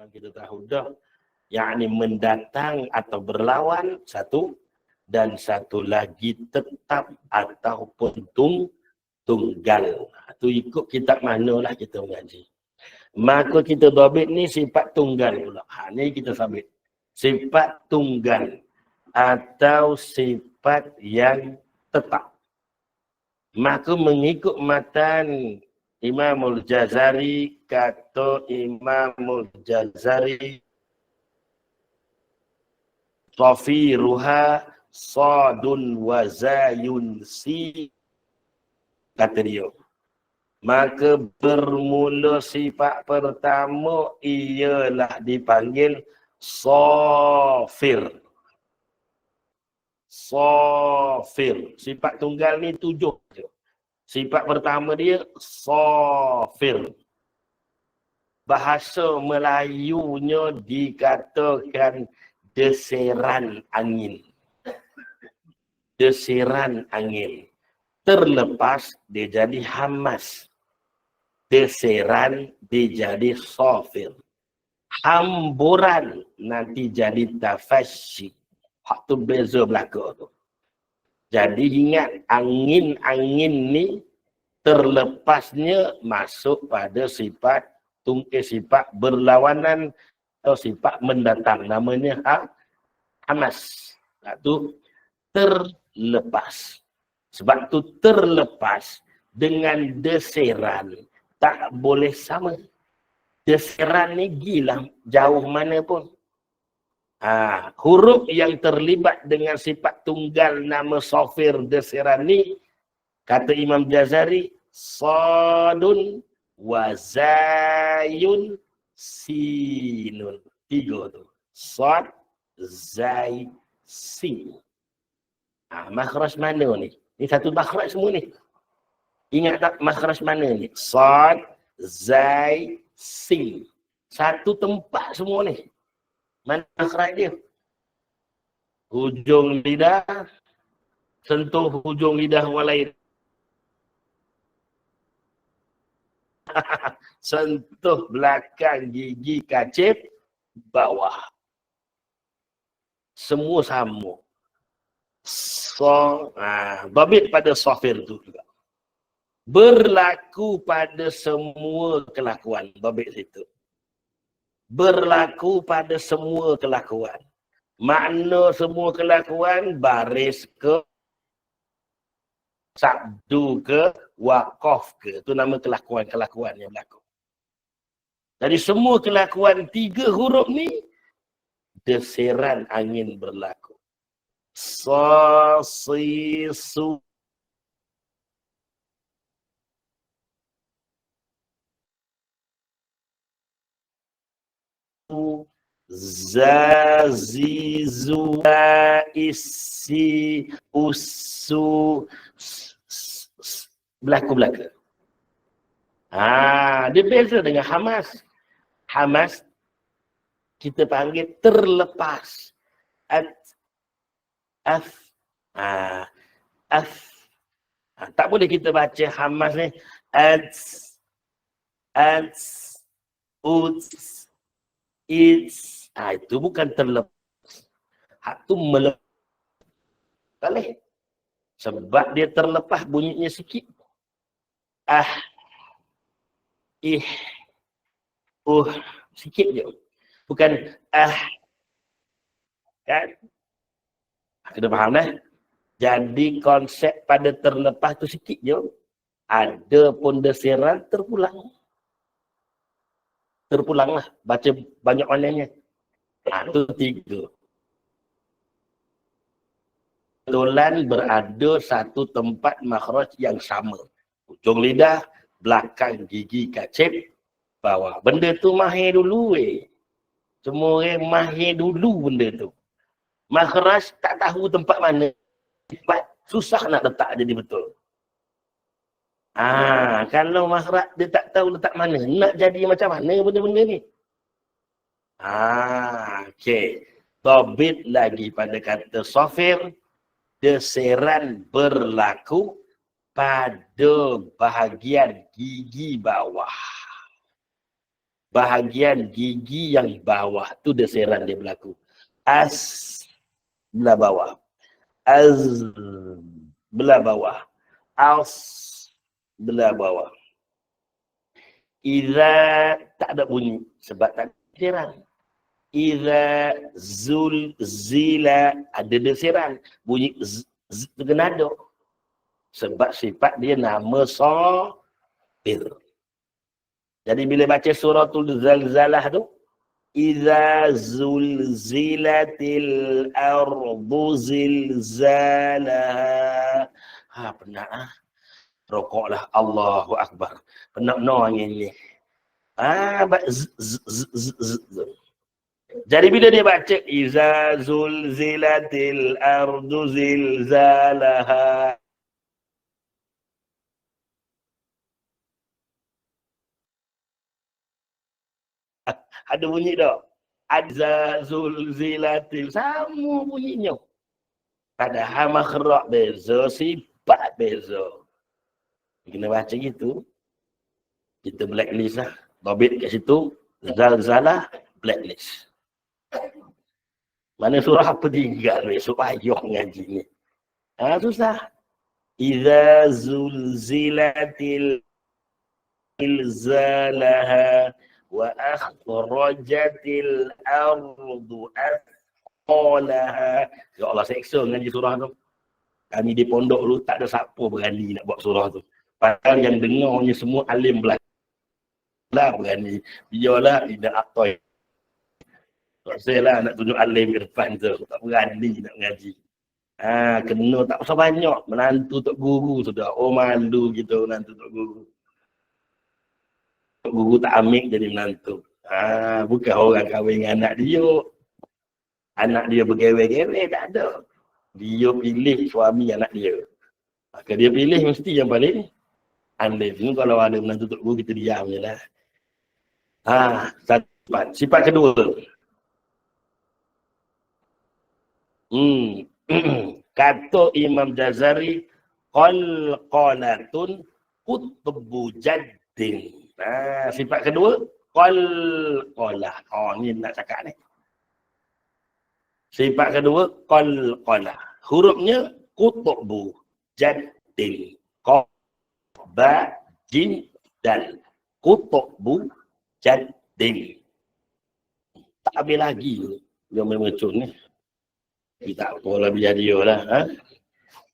sekarang kita tahu dah. Yakni mendatang atau berlawan satu, dan satu lagi tetap ataupun tunggal. Itu ikut kitab manalah kita mengaji. Maka kita dhabit ni sifat tunggal pula. Ni kita sabit. Sifat tunggal atau sifat yang tetap. Maka mengikut matan Imamul Jazari, kata Imamul Jazari, Safiruha sadun wa zayun si, kata dia. Maka bermula sifat pertama ialah dipanggil Safir. Safir. Sifat tunggal ni 7. Sifat pertama dia Safir. Bahasa Melayunya dikatakan deseran angin. Deseran angin. Terlepas dia jadi hamas. Deseran dia jadi safir. Hamburan nanti jadi tafasyi. Hak tu beza belaka tu. Jadi ingat angin-angin ni terlepasnya masuk pada sifat sifat berlawanan atau sifat mendatang. Namanya hamas. Itu terlepas. Sebab tu terlepas dengan deseran tak boleh sama. Deseran ni gila jauh mana pun. Huruf yang terlibat dengan sifat tunggal nama safir deseran ni, kata Imam Jazari, sadun wa zayun sinun. 3 tu. Sad, zay, sin. Makhraj mana ni? Ni satu makhraj semua ni. Ingat tak makhraj mana ni? Sad, zay, sin. Satu tempat semua ni. Mana makhraj dia? Hujung lidah, sentuh hujung lidah walai. Sentuh belakang gigi kacip bawah. Semua sama. Babit pada safir tu juga. Berlaku pada semua kelakuan. Babit situ. Berlaku pada semua kelakuan. Makna semua kelakuan baris ke, sabdu ke, waqaf ke. Itu nama kelakuan-kelakuan yang berlaku. Jadi semua kelakuan 3 huruf ni, deseran angin berlaku. Sa, si, su. Zazizu, isi, usu, belaka-belaka. Dia beza dengan hamas. Hamas kita panggil terlepas. Tak boleh kita baca hamas ni. Itu bukan terlepas. Hak tu melepas. Boleh. Sebab dia terlepas bunyinya sikit. Sikit je. Bukan kan? Kita faham dah? Jadi konsep pada terlepas tu sikit je. Ada pun deseran terpulang. Terpulanglah. Baca banyak mananya. Itu 3. Kebetulan berada satu tempat makhraj yang sama. Hujung lidah, belakang gigi kacip, bawah. Benda tu mahir dulu Semua orang mahir dulu benda tu. Makhraj tak tahu tempat mana. Susah nak letak jadi betul. Kalau makhraj dia tak tahu letak mana, nak jadi macam mana benda-benda ni? Okey. Dhabit lagi pada kata safir, deseran berlaku pada bahagian gigi bawah. bahagian gigi yang bawah. Tu desiran dia berlaku. As belah bawah. Az belah bawah. As belah bawah. Iza tak ada bunyi sebab tak ada desiran. Iza zila ada desiran. Bunyi z tu kena ada. Sebab sifat dia nama safir. Jadi bila baca suratul zalzalah tu, iza zulzilatil ardu zilzalaha. Ha, penat ah. Rokoklah, Allahu Akbar. Penat no ini. Ah, jadi bila dia baca iza zulzilatil ardu zilzalaha, ada bunyi tak? Iza zulzilatil, sama bunyinya. Padahal makhraj beza, sifat beza. Kena baca gitu. Kita blacklist lah. Dobit kat situ, zalzalah, blacklist. Mana surah apa tinggal besok payah ngaji ni. Ha, susah. Iza zulzilatil zalaha wa akhrajatil ardu athqalaha. Ya Allah, seksa ngaji surah tu. Kami di pondok dulu tak ada siapa berani nak buat surah tu. Padahal yang dengarnya semua alim belajar. Lah berani. Biarlah tidak atoy. Tak saya lah nak tunjuk alim Irfan tu. Tak berani nak mengaji. Ha, kena tak usah banyak. Menantu tok guru sudah. Oh malu gitu menantu tok guru. Tok guru tak amik jadi menantu. Ha, bukan orang kahwin dengan anak dia. Anak dia bergewe-gewe tak ada. Dia pilih suami anak dia. Maka dia pilih mesti yang paling alim. Ini kalau ada menantu tok guru kita diam je lah. Ha, sifat kedua. Kata Imam Jazari, qalqalatun qutbu jaddin. Ha, sifat kedua, qalqalah. Oh, ni nak cakap ni. Sifat kedua, qalqalah. Hurufnya qutbu jaddin. Qa ba jim dal. Qutbu jaddin. Tak habis lagi dia memecun ni. Kita tak apalah, biar dia lah. Ha?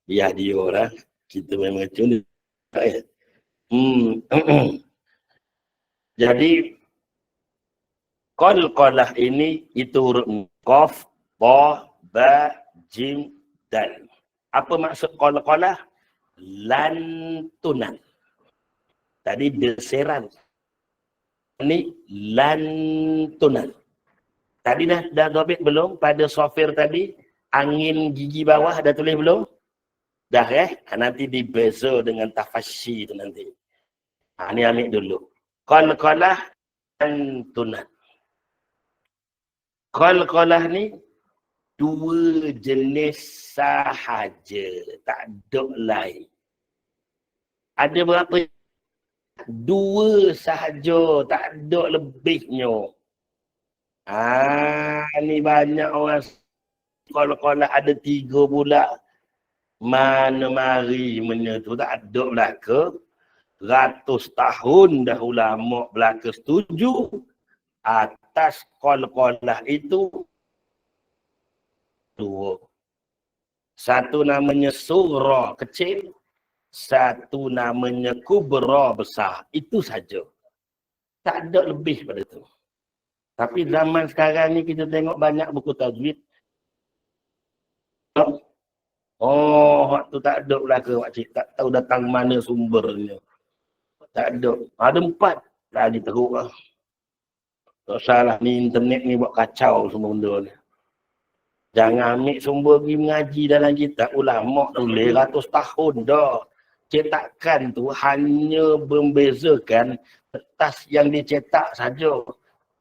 Biar dia lah. Kita memang macam ni. Jadi, qalqalah ini itu huruf qaf, ta, ba, jim, dal. Apa maksud qalqalah? Lantunan. Tadi desiran. Ini lantunan. Tadi dah dobit belum pada sofir tadi? Angin gigi bawah dah tulis belum? Dah nanti dibeza dengan tafasyi tu nanti. Ni ambil dulu. Qalqalah lantunan. Qalqalah ni dua jenis sahaja. Tak ada lain. Ada berapa? Dua sahaja. Tak ada lebihnya. Ni banyak orang. Kalau ada 3 pula, mana mari menyentuh tak ada belaka. 100 tahun dah ulama belaka setuju atas qalqalah itu 2. Satu namanya surah kecil, satu namanya kubra besar. Itu saja. Tak ada lebih pada itu. Tapi zaman sekarang ni kita tengok banyak buku tajwid. Oh, waktu tak ada belaka makcik. Tak tahu datang mana sumbernya. Tak ada. Ada 4. Lagi teruk lah. Tak salah ni internet ni buat kacau semua benda ni. Jangan ambil sumber pergi mengaji dalam kitab. Ulama tulis ratus tahun dah. Cetakan tu hanya membezakan kertas yang dicetak saja.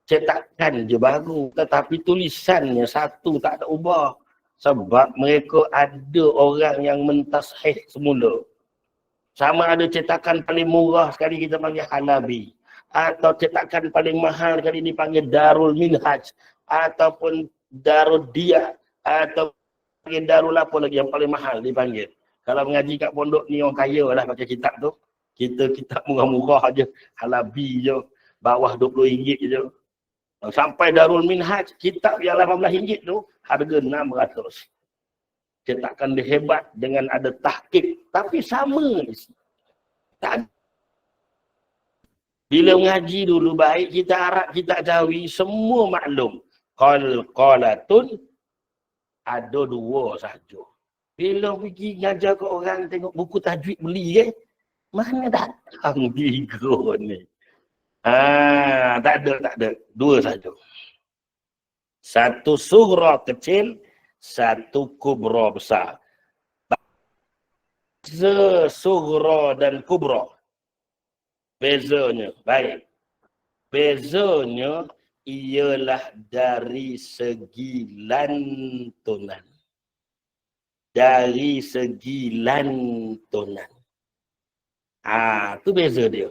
Cetakan je baru. Tetapi tulisannya satu tak ada ubah. Sebab mereka ada orang yang mentashih semula. Sama ada cetakan paling murah sekali kita panggil Halabi. atau cetakan paling mahal kali ini panggil Darul Minhaj, ataupun Darul Dia, atau panggil Darul apa lagi yang paling mahal dipanggil. Kalau mengaji kat pondok ni orang kaya lah pakai kitab tu. Kita kitab murah-murah aje, Halabi je, bawah RM20 je. Sampai Darul Minhaj, kitab yang RM18 tu, harga 600. Cetakan dia hebat dengan ada tahqiq, tapi sama. Tak. Bila mengaji dulu baik, kita Arab, kita Jawi, semua maklum. Qalatun ada dua sahaja. Bila pergi ngajar ke orang tengok buku tajwid beli mana datang tiga ni? Tak ada. Dua sahaja. Satu sughra kecil, satu kubra besar. Beza sughra dan kubra. Bezanya, baik. Bezanya ialah dari segi lantunan. Dari segi lantunan. Tu beza dia.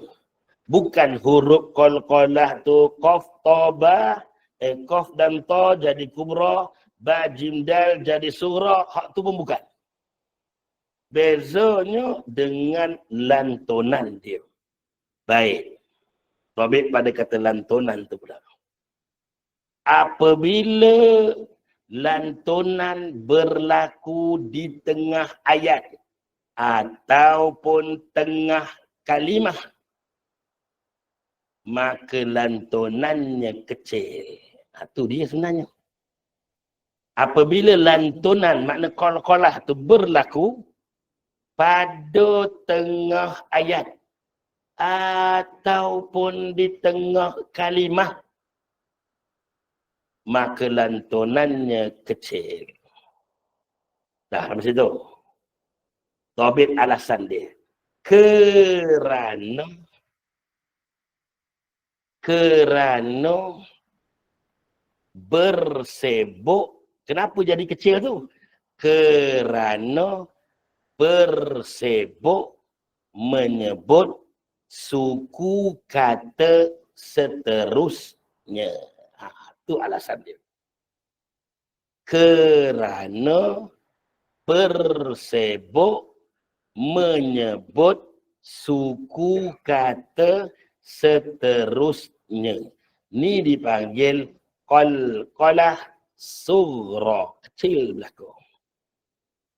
Bukan huruf qalqalah tu qaf toba, qaf dan ta jadi kubra, ba jim dal jadi sughra, hak tu pun bukan. Bezanya dengan lantunan dia. Baik. Tabik pada kata lantunan tu pula. Apabila lantunan berlaku di tengah ayat ataupun tengah kalimah, maka lantunannya kecil. Itu dia sebenarnya. Apabila lantunan, makna qalqalah tu berlaku pada tengah ayat ataupun di tengah kalimah, maka lantunannya kecil. Dah, sampai situ. Tabit alasan dia. Kerana bersebut. Kenapa jadi kecil tu? Kerana bersebut menyebut suku kata seterusnya. Itu alasan dia. Kerana bersebut menyebut suku kata seterusnya. Ni dipanggil qalqalah sughra, kecil belakang.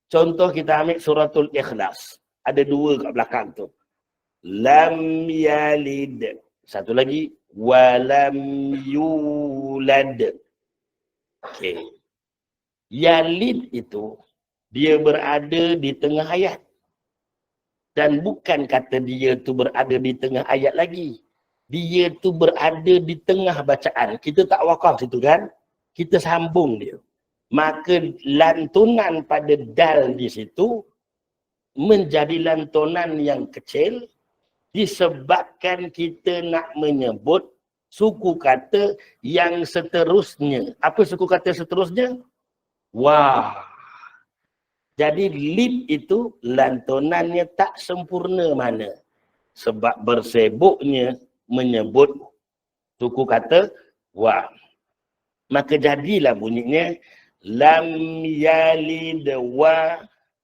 Contoh kita ambil suratul Ikhlas. Ada dua kat belakang tu. Lam yalid. Satu lagi. Walam yulad. Okay. Yalid itu, dia berada di tengah ayat. Dan bukan kata dia tu berada di tengah ayat lagi. Dia tu berada di tengah bacaan. Kita tak wakaf situ kan? Kita sambung dia. Maka lantunan pada dal di situ menjadi lantunan yang kecil disebabkan kita nak menyebut suku kata yang seterusnya. Apa suku kata seterusnya? Wah. Jadi lid itu lantunannya tak sempurna mana. Sebab bersebutnya menyebut suku kata wah. Maka jadilah bunyinya lam yalid wa.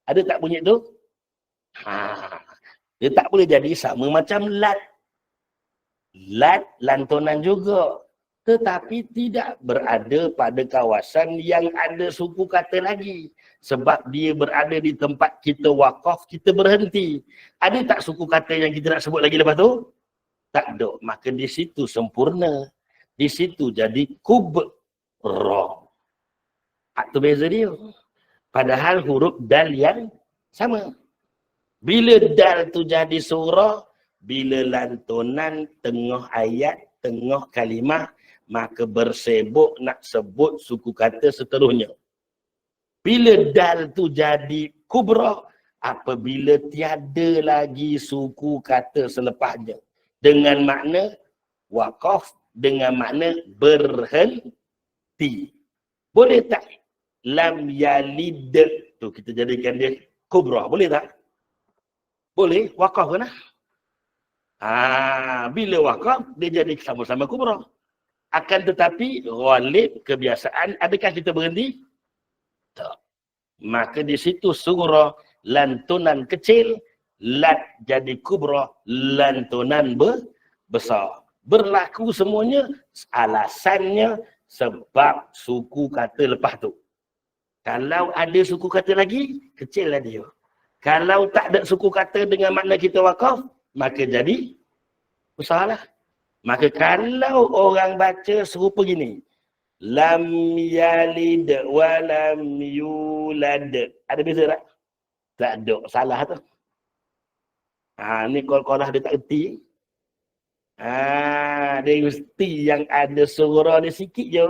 Ada tak bunyi tu? Dia tak boleh jadi sama macam lat. Lat lantunan juga. Tetapi tidak berada pada kawasan yang ada suku kata lagi. Sebab dia berada di tempat kita wakaf, kita berhenti. Ada tak suku kata yang kita nak sebut lagi lepas tu? Tak ada. Maka di situ sempurna. Di situ jadi kubra. Itu beza dia. Padahal huruf dal yang sama. Bila dal tu jadi surah, bila lantunan tengah ayat, tengah kalimah, maka bersebut nak sebut suku kata seterusnya. Bila dal tu jadi kubra, apabila tiada lagi suku kata selepasnya. Dengan makna wakaf, dengan makna berhenti. Boleh tak? Lam yalid. Tu kita jadikan dia kubra. Boleh tak? Boleh. Wakaf kan? Bila wakaf, dia jadi sama-sama kubra. Akan tetapi, ghalib, kebiasaan, adakah kita berhenti? Tak. Maka di situ surah lantunan kecil, lat jadi kubra, lantunan besar. Berlaku semuanya, alasannya sebab suku kata lepas tu. Kalau ada suku kata lagi, kecillah dia. Kalau tak ada suku kata dengan makna kita wakaf, maka jadi besarlah. Maka kalau orang baca serupa gini, lam yalid wa lam yulad. Ada beza tak? Tak ada. Salah tu. Ni kalau dia tak erti. Dia mesti yang ada surah dia sikit je.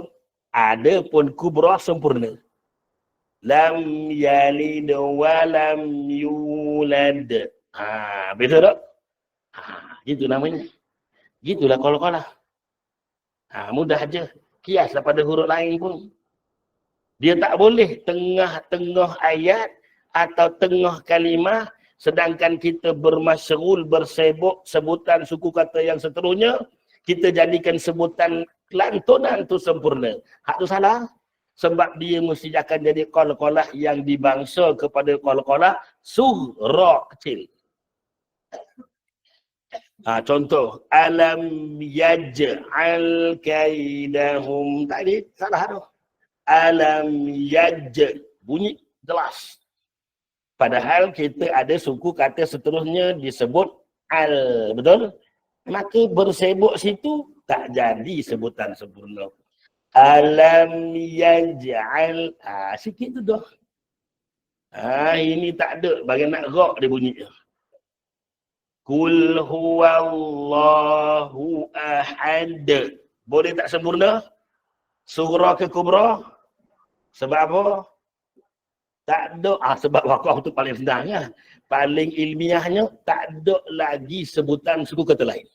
Ada pun kubra sempurna. Lam yalid wa lam yulad. Beza tak? Gitu namanya. Gitulah kalau-kalau. Mudah aja. Kiaslah pada huruf lain pun. Dia tak boleh tengah-tengah ayat atau tengah kalimah sedangkan kita bermasyghul, bersibuk sebutan suku kata yang seterusnya, kita jadikan sebutan lantunan tu sempurna. Hak tu salah. Sebab dia mesti akan jadi qalqalah yang dibangsa kepada qalqalah surah kecil. Contoh, alam yaj'al kaidahum. Tadi salah tu. Alam bunyi jelas. Padahal kita ada suku kata seterusnya disebut al, betul? Maka bersebut situ tak jadi sebutan sempurna. Alam yaj'al, sikit tu dah. Ini tak ada, bagi nak rock dia bunyi. Kul huwallahu ahad. Boleh tak sempurna? Surah ke kubra? Sebab apa? Tak ada. Sebab wakaf tu paling senangnya. Paling ilmiahnya, tak ada lagi sebutan suku kata lain.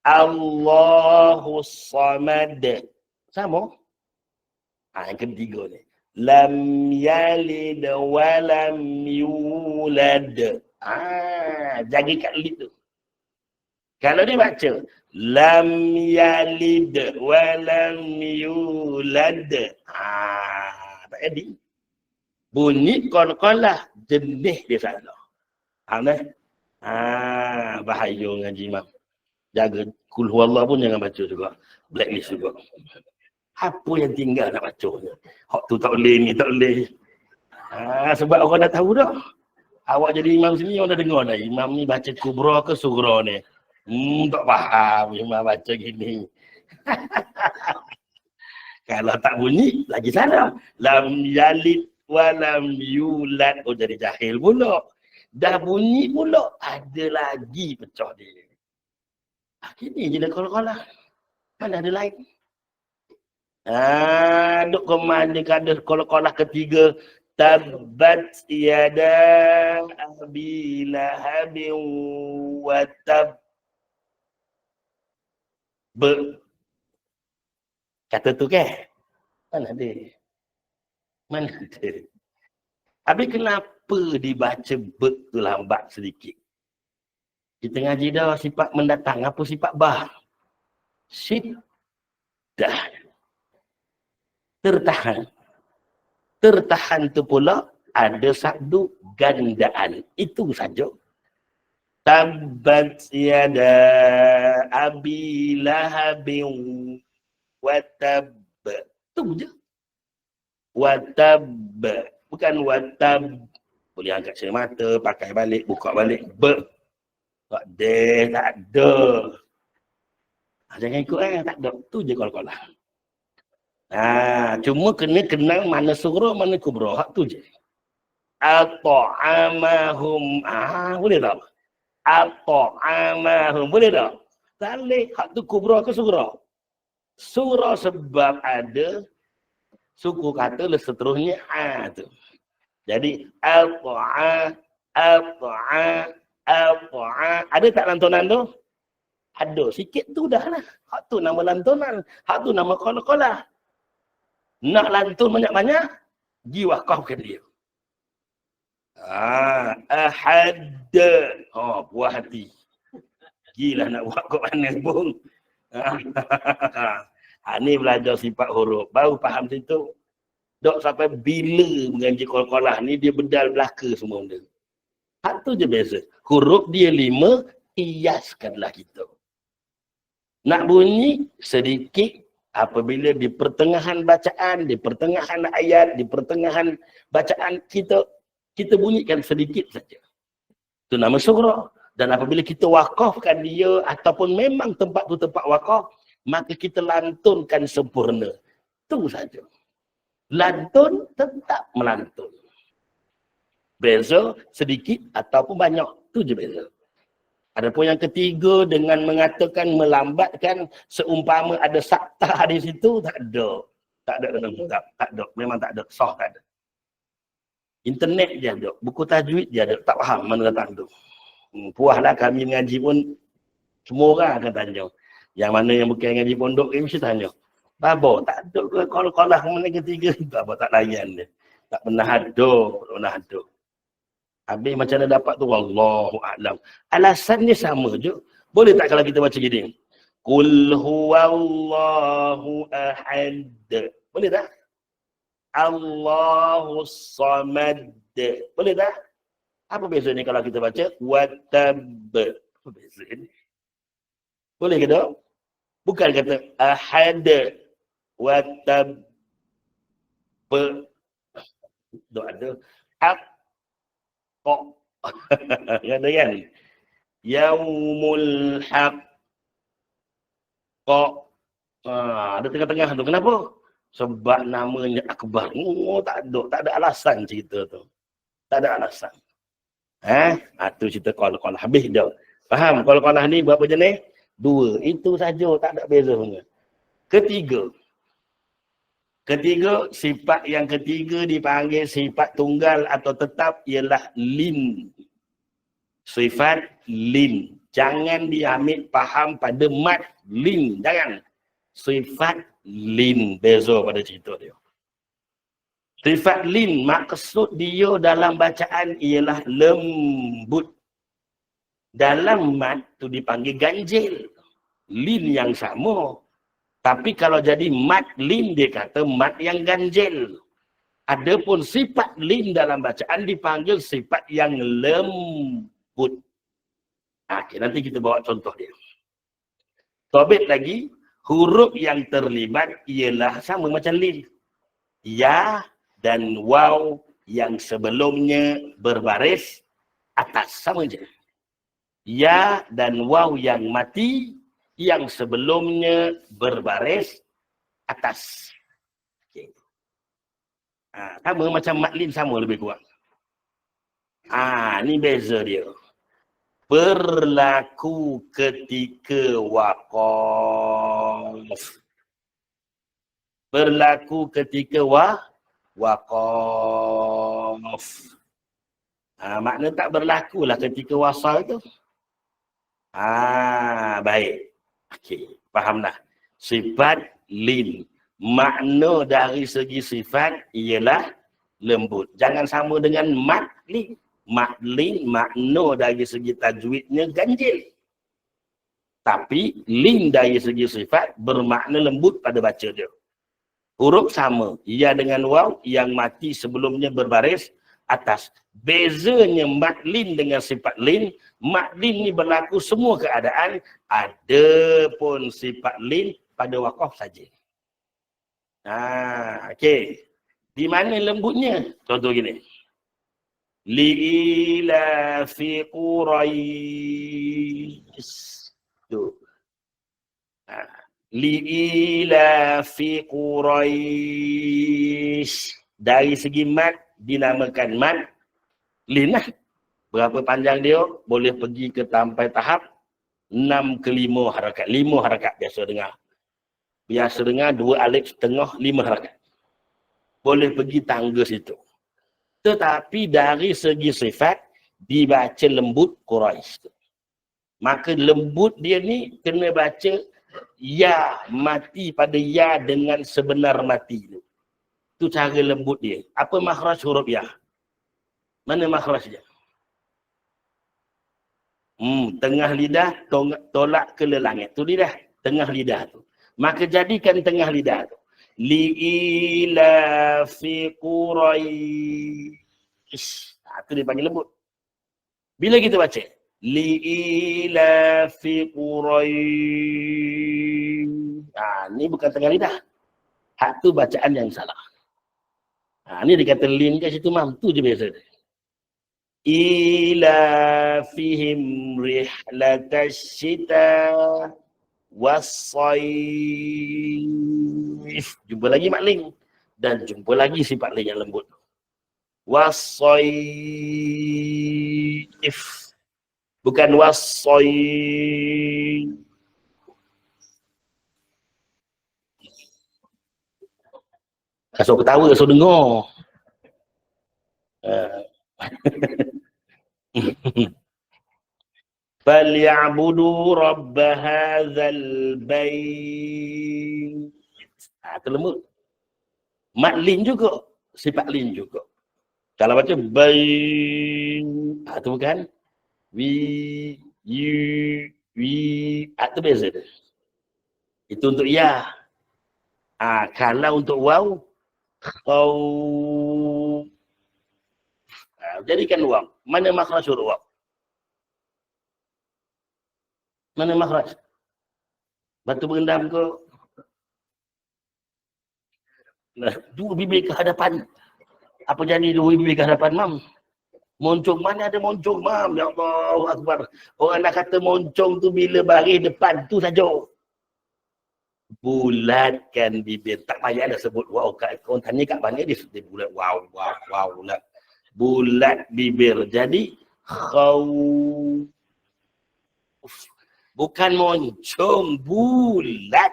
Allahu samad. Sama? Yang ketiga ni. Lam yalid wa lam yulad. Jaga kat lid tu. Kalau dia baca lam yalid wa lam yulad. Tak jadi. Bunyi qalqalah jenis dia salah. Bahaya ngaji imam. Jaga kul huwallah pun jangan baca juga. Blacklist juga. Apa yang tinggal nak bacanya? Hak tu tak boleh, ni tak boleh. Sebab orang dah tahu dah. Awak jadi imam sini, orang dah dengar dah. Imam ni baca kubra ke sugra ni. Tak faham imam baca gini. Kalau tak bunyi, lagi salah. Lam yalid wa lam yulad. Jadi jahil pula. Dah bunyi pula, ada lagi pecah dia. Gini je dah kalau-kalau. Mana ada lain? Duk kemana kada kalau-kalau ketiga. Tabbat yada abi lahabin wa tab. Kata tu ke? Mana ada? Mana ada? Habis kenapa dibaca tu lambat sedikit? Kita ngaji dah sifat mendatang. Apa sifat bah? Syiddah. Tertahan. Tertahan tu pula ada sabdu gandaan. Itu saja. Tabbat yada abi lahabin wa tab. Itu je. Wa tab. Bukan wa tab. Boleh angkat cermin mata, pakai balik, buka balik. Tak ada. Jangan ikut tak ada. Tu je kalau-kalau. Cuma kena kenal mana surah, mana kubra. Hak tu je. At'amahum. Boleh tak? At'amahum. Boleh tak? Tak boleh. Hak tu kubra ke surah? Surah sebab ada suku kata seterusnya tu. Jadi ada tak lantunan tu? Ada. Sikit tu dah lah. Hak tu nama lantunan. Hak tu nama qala-qala. Nak lantun banyak-banyak, jiwakafkan dia. Ahad. Puas hati. Gilah nak buat kat mana pun. Ni belajar sifat huruf. Baru faham situ. Dok sampai bila mengaji qalqalah ni dia bedal belaka semua benda. Satu je beza. Huruf dia 5, kiaskanlah kita. Nak bunyi sedikit apabila di pertengahan bacaan, di pertengahan ayat, di pertengahan bacaan kita bunyikan sedikit saja. Itu nama surah. Dan apabila kita wakafkan dia ataupun memang tempat tu tempat wakaf, maka kita lantunkan sempurna. Itu saja. Lantun tetap melantun. Beza sedikit ataupun banyak. Itu je beza. Adapun yang ketiga dengan mengatakan melambatkan seumpama ada sakta di situ, tak ada. Tak ada dalam kitab. Tak ada. Memang tak ada. Sah tak ada. Internet je ada. Buku tajwid je ada. Tak faham mana datang tu. Puaslah kami mengaji pun semua orang akan tanya. Yang mana yang bukan ngaji pondok ni mesti tanya. Babo, tak ada ke qalqalah mana ketiga? Babo tak layan dia. Tak pernah ada. Habis macam mana dapat tu? Wallahu a'lam. Alasannya sama je. Boleh tak kalau kita baca gini? Qul huwallahu ahad. Boleh tak? Allahus samad. Boleh tak? Apa bezanya kalau kita baca watab? Apa bezanya? Boleh ke tak? Bukan kata ahad watab. Tak ada. Kok. Kata kan? Yaumul haq. Kok. Ada tengah-tengah tu. Kenapa? Sebab namanya akbar. Tak ada alasan cerita tu. Tak ada alasan. Tu cerita qalqalah. Habis dah. Faham? Qalqalah ni berapa jenis? 2. Itu saja. Tak ada beza punya. Ketiga, sifat yang ketiga dipanggil sifat tunggal atau tetap ialah lin. Sifat lin. Jangan diambil faham pada mat lin. Jangan. Sifat lin. Beza pada cerita dia. Sifat lin, maksud dia dalam bacaan ialah lembut. Dalam mat tu dipanggil ganjil. Lin yang sama. Tapi kalau jadi mat lin, dia kata mat yang ganjil. Adapun sifat lin dalam bacaan dipanggil sifat yang lembut. Okay, nanti kita bawa contoh dia. Tobit lagi, huruf yang terlibat ialah sama macam lin. Ya dan waw yang sebelumnya berbaris atas. Sama je. Ya dan waw yang mati yang sebelumnya berbaris atas. Okay. Sama macam matlin, sama lebih kurang. Ni beza dia. Berlaku ketika waqaf. Berlaku ketika waqaf. Makna tak berlakulah ketika wasal tu. Baik. Okey, fahamlah. Sifat lin. Makna dari segi sifat ialah lembut. Jangan sama dengan matlin. Matlin makna dari segi tajwidnya ganjil. Tapi lin dari segi sifat bermakna lembut pada baca dia. Huruf sama. Ya dengan waw yang mati sebelumnya berbaris atas. Bezanya matlin dengan sifat lin. Matlin ni berlaku semua keadaan. Adapun sifat lin pada waqaf saja. Okey. Di mana lembutnya? Contoh gini. Li'ila fi Quraish. Tu. Li'ila fi Quraish. Dari segi mat dinamakan mat lin lah. Berapa panjang dia? Boleh pergi ke sampai tahap 6 ke 5 harakat. 5 harakat biasa dengar. Biasa dengar 2 alif setengah 5 harakat. Boleh pergi tangga situ. Tetapi dari segi sifat dibaca lembut Quraisy. Maka lembut dia ni kena baca ya mati pada ya dengan sebenar mati tu. Itu cara lembut dia. Apa makhraj huruf ya? Mana makhraj dia? Tengah lidah tolak ke langit. Tu lidah. Tengah lidah tu. Maka jadikan tengah lidah tu. Li'ila fi Quraish. Tu dia panggil lembut. Bila kita baca? Li'ila fi Quraish. Ni bukan tengah lidah. Hak tu bacaan yang salah. Ni dia kata lin kat situ, mam. Tu je biasa. Ila fihim rihlatash syita was-sayf. Jumpa lagi mak ling. Dan jumpa lagi sifat ling yang lembut. Was-sayf. Bukan was-sayf. Kasut ketawa, kasut dengar. Falyabudu rabb hadzal bait. Tu lembut. Mat lin juga, sifat lin juga. Kalau baca bait, tu bukan wi tu beza dia. Itu untuk ya. Kalau untuk waw, kau jadikan waw. Mana makhraj huruf waw? Mana makhraj? Batu berendam ke? Dua bibir ke hadapan. Apa jadi dua bibir ke hadapan, mam? Moncong, mana ada moncong, mam? Ya Allah Akbar. Orang nak kata moncong tu bila baris depan tu saja. Bulatkan bibir. Tak payah dah sebut wow. Kau tanya kat mana dia sebut bulat. Wow. Bulat. Bulat bibir. Jadi, bukan moncong, bulat.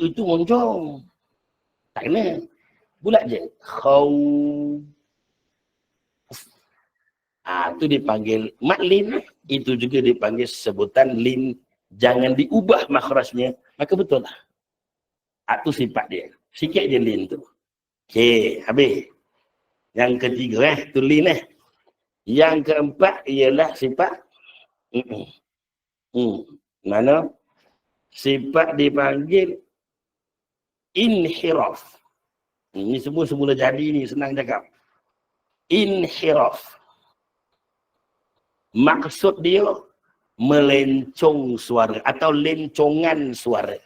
Itu moncong. Tak kena. Bulat je. Itu dipanggil mat lin. Itu juga dipanggil sebutan lin. Jangan diubah makhrajnya. Maka betul lah. Itu sifat dia. Sikit je lin tu. Okey, habis. Yang ketiga tu lin Yang keempat ialah sifat mana? Sifat dipanggil inhiraf. Ini semua semula jadi ni, senang cakap. Inhiraf. Maksud dia melencong suara atau lencongan suara.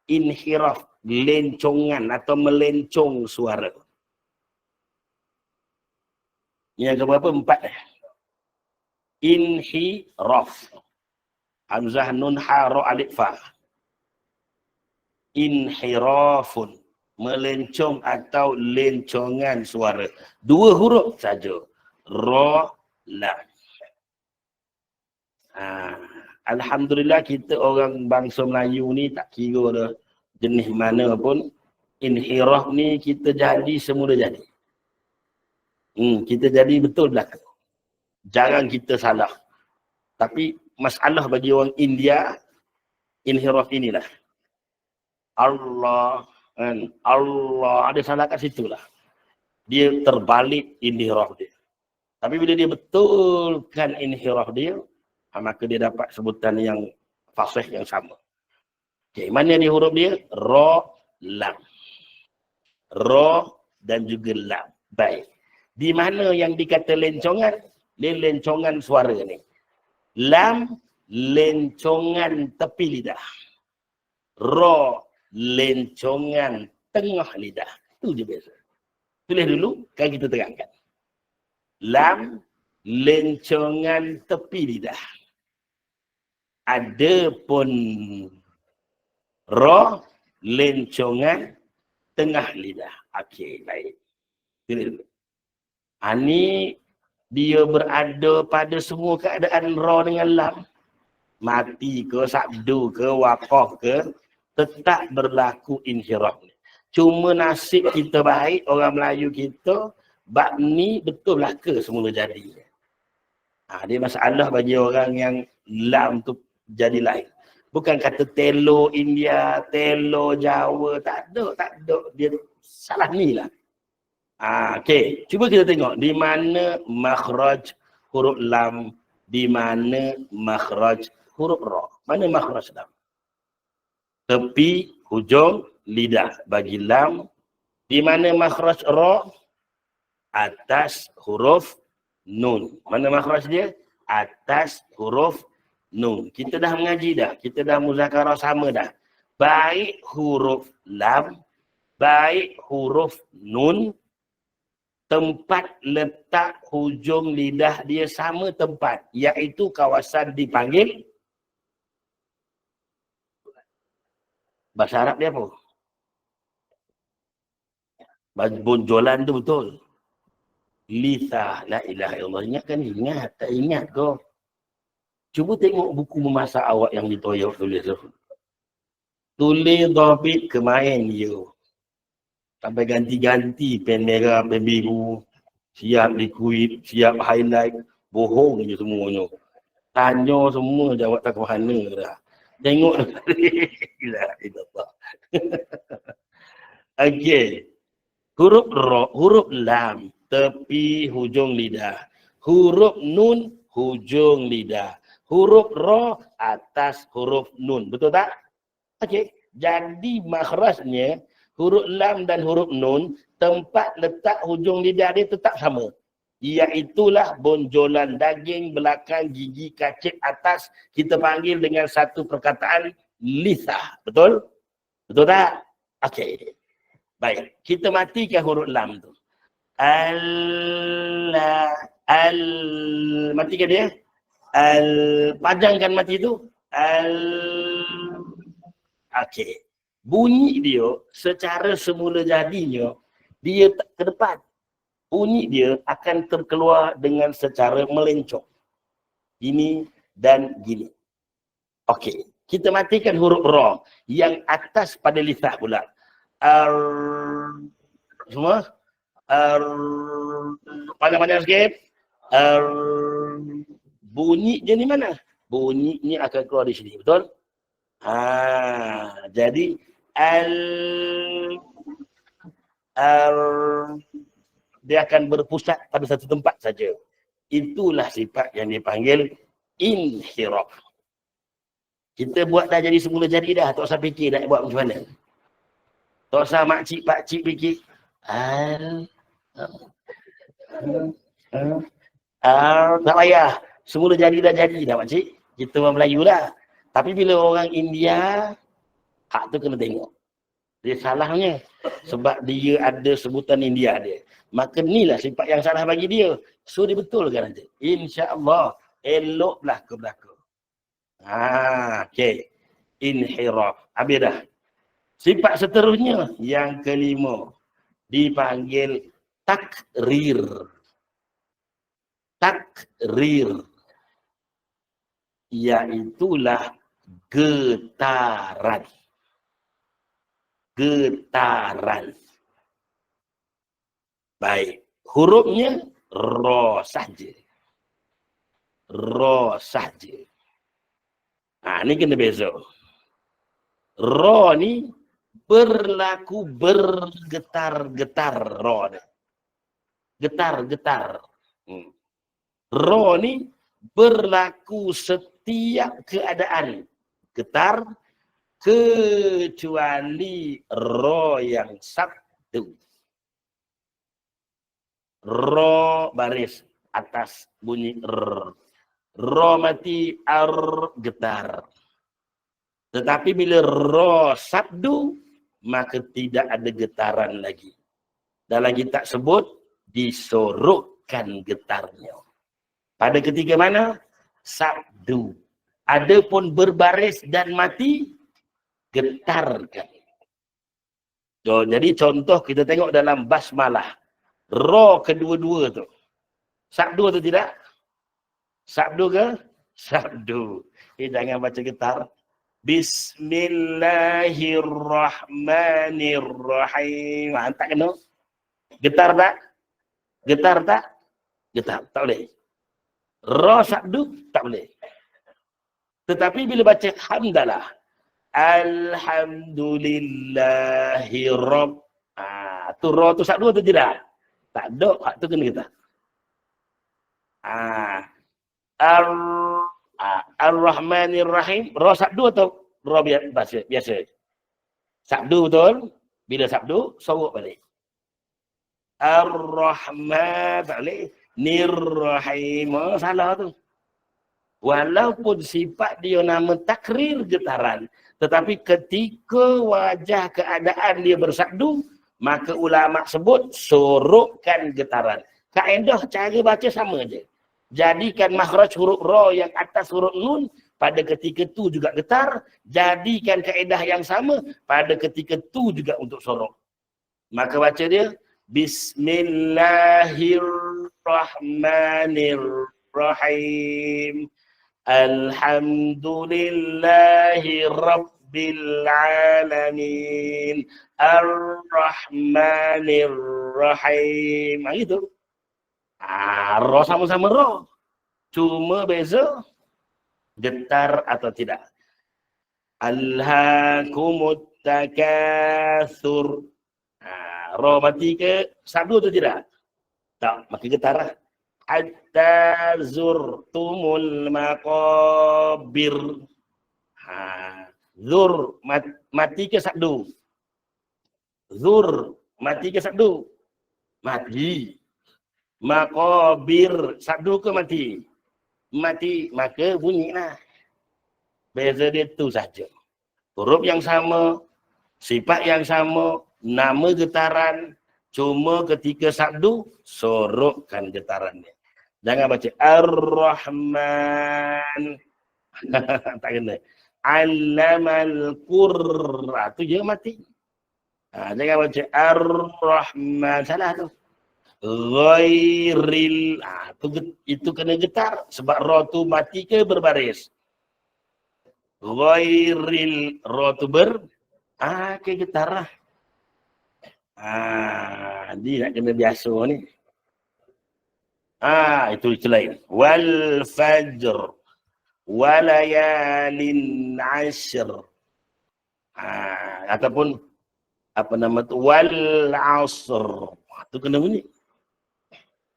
Inhiraf, lencongan atau melencong suara. Yang keberapa? 4. Inhiraf. Hamzah nun ha ra alif fa. Inhirafun, melencong atau lencongan suara. 2 huruf saja. Ra, lam. Alhamdulillah kita orang bangsa Melayu ni tak kira dah jenis mana pun, inhiraf ni kita jadi semula jadi. Kita jadi betul belaka. Jarang kita salah. Tapi masalah bagi orang India, inhiraf inilah. Allah ada salah kat situ lah. Dia terbalik inhiraf dia. Tapi bila dia betulkan inhiraf dia, maka dia dapat sebutan yang fasih yang sama. Okay, mana ni huruf dia? Ra, lam. Ra dan juga lam. Baik. Di mana yang dikata lencongan? Lencongan suara ni. Lam, lencongan tepi lidah. Ra, lencongan tengah lidah. Itu je biasa. Tulis dulu, kan kita terangkan. Lam, lencongan tepi lidah. Adapun ra, lencongan tengah lidah. Okey, baik. Tulis dulu. Ini dia berada pada semua keadaan ra dengan lam. Mati ke, sabdu ke, waqaf ke, tetap berlaku inhiraf ni. Cuma nasib kita baik, orang Melayu kita, bab ni betul belaka semula jadi. Dia masalah bagi orang yang lam tu jadi lain. Bukan kata telo India, telo Jawa, tak ada. Dia salah ni lah. Okey, cuba kita tengok di mana makhraj huruf lam, di mana makhraj huruf ra. Mana makhraj lam? Tepi hujung lidah bagi lam. Di mana makhraj ra? Atas huruf nun. Mana makhraj dia? Atas huruf nun. Kita dah mengaji dah. Kita dah muzakarah sama dah. Baik huruf lam, baik huruf nun, tempat letak hujung lidah dia sama tempat. Iaitu kawasan dipanggil, bahasa Arab dia apa? Bonjolan tu betul. Lithah. La ilaha illallah. Ingat kan? Ingat. Tak ingat kau. Cuba tengok buku memasak awak yang ditoyok tulis tu. Tulis dhabit kemain dia. Sampai ganti-ganti pen merah, pen biru. Siap liquid, siap highlight. Bohong je semuanya. Tanya semua jawab tak ke mana dah. Tengok. La ilallah. Okey. Huruf ra, huruf lam, tepi hujung lidah. Huruf nun, hujung lidah. Huruf ra, atas huruf nun. Betul tak? Okey. Jadi makhrajnya, huruf lam dan huruf nun, tempat letak hujung lidah dia tetap sama. Iaitulah bonjolan daging belakang gigi kacip atas. Kita panggil dengan satu perkataan lithah. Betul? Betul tak? Okey. Baik, kita matikan huruf lam tu. Matikan dia. Panjangkan mati tu. Okey. Bunyi dia secara semula jadinya, dia ke depan. Bunyi dia akan terkeluar dengan secara melencong. Gini dan gini. Okey. Kita matikan huruf ra yang atas pada lisan pula. Semua panjang-panjang sikit. Bunyi dia ni mana? Bunyi ni akan keluar di sini, betul? Jadi dia akan berpusat pada satu tempat saja. Itulah sifat yang dipanggil inhiraf. Kita buat dah jadi semula jadi dah, tak usah fikir nak buat macam mana. Tak usah makcik pakcik fikir. Tak payah. Semula jadi dah makcik. Kita orang Melayu lah. Tapi bila orang India, hak tu kena tengok. Dia salahnya. Sebab dia ada sebutan India dia. Maka inilah sifat yang salah bagi dia. So dia betulkan nanti. InsyaAllah. Eloklah ke belakang. Okey. Inhiraf. Habis dah. Sifat seterusnya yang kelima dipanggil takrir. Takrir iaitulah getaran. Getaran. Baik, hurufnya ra saja. Ra saja. Ni kena beza. Ra ni berlaku bergetar-getar ra ni. Getar-getar. Ra ni berlaku setiap keadaan. Getar kecuali ra yang sabtu. Ra baris atas bunyi r. Ra mati getar. Tetapi bila ra sabdu, maka tidak ada getaran lagi. Dalam kitab sebut, disorokkan getarnya. Pada ketika mana? Sabdu. Adapun berbaris dan mati, getarkan. Jadi contoh kita tengok dalam basmalah. Ra kedua-dua tu. Sabdu atau tidak? Sabdu ke? Sabdu. Jangan baca getar. Bismillahirrahmanirrahim. Tak kena? Getar tak? Getar tak? Getar. Tak boleh. Ra sabdu tak boleh. Tetapi bila baca hamdalah. Alhamdulillahi rabb. Tu ra tu sabdu atau tidak? Tak ada, hak tu kena getar. Ar-Rahmanir Rahim, ra sabdu atau ra biasa? Sabdu betul. Bila sabdu, sorok balik. Ar-Rahman, tak boleh. Nir-Rahim, salah tu. Walaupun sifat dia nama takrir getaran, tetapi ketika wajah keadaan dia bersabdu, maka ulama sebut sorokkan getaran. Kaedah cara baca sama je. Jadikan makhraj huruf ra yang atas huruf nun pada ketika tu juga getar, jadikan kaedah yang sama pada ketika tu juga untuk sorok. Maka baca dia Bismillahirrahmanirrahim. Alhamdulillahi Rabbil Alamin. Ar-Rahmanir Rahim. Itu. Ra sama-sama ra. Cuma beza getar atau tidak. Alhaakumut takatsur. Ra mati ke sabdu atau tidak? Tak, maka getar lah. Hatta zurtumul maqabir. Zur mati ke sabdu? Zur mati ke sabdu? Mati. Maqabir sabdu ke mati? Mati, maka bunyilah. Beza dia tu saja. Huruf yang sama, sifat yang sama, nama getaran, cuma ketika sabdu sorokkan getarannya. Jangan baca Ar-Rahman. Tak kena. Allamal Qur'an. Tu je mati. Jangan baca Ar-Rahman. Salah tu. Ghairil. Itu kena getar. Sebab ra tu mati ke berbaris. Ghairil. Ra tu ke getar lah. Dia nak kena biasa ni. Itu lain. Wal fajr walayalin ashr. Ataupun apa nama tu, wal asr. Tu kena bunyi.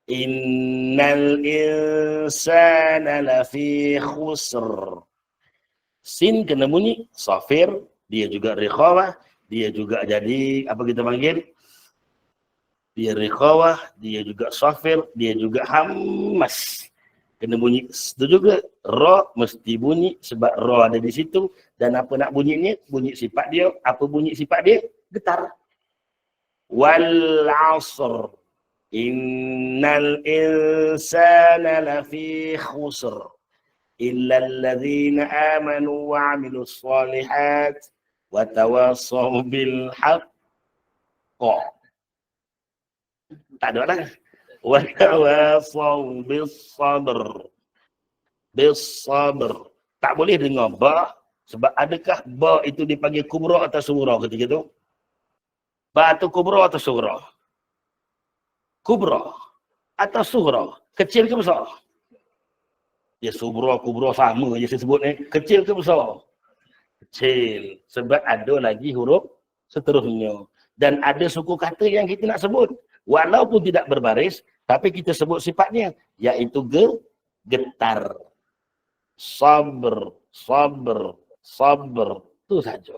Innal insana lafi khusr. Sin kena bunyi safir, dia juga rikhawah, dia juga jadi apa kita panggil? Dia rikhawah, dia juga safir, dia juga hammas. Kena bunyi. Itu juga ra mesti bunyi sebab ra ada di situ, dan apa nak bunyinya? Bunyi sifat dia. Apa bunyi sifat dia? Getar. Wal 'asr. Innal insana lafi khusr illa alladhina amanu wa 'amilus shalihat wa tawassaw bil haqq. Tak ada lah. Wa tawassaw bis sabr. Bis sabr. Tak boleh dengar ba, sebab adakah ba itu dipanggil kubra atau sughra ketika itu? Ba tu kubra atau sughra? Kubra atau sughra? Kecil ke besar? Ya, sughra, kubra sama je saya sebut ni. Kecil ke besar? Kecil. Sebab ada lagi huruf seterusnya. Dan ada suku kata yang kita nak sebut. Walaupun tidak berbaris, tapi kita sebut sifatnya, iaitu getar. Sabr, sabr, sabr. Itu saja.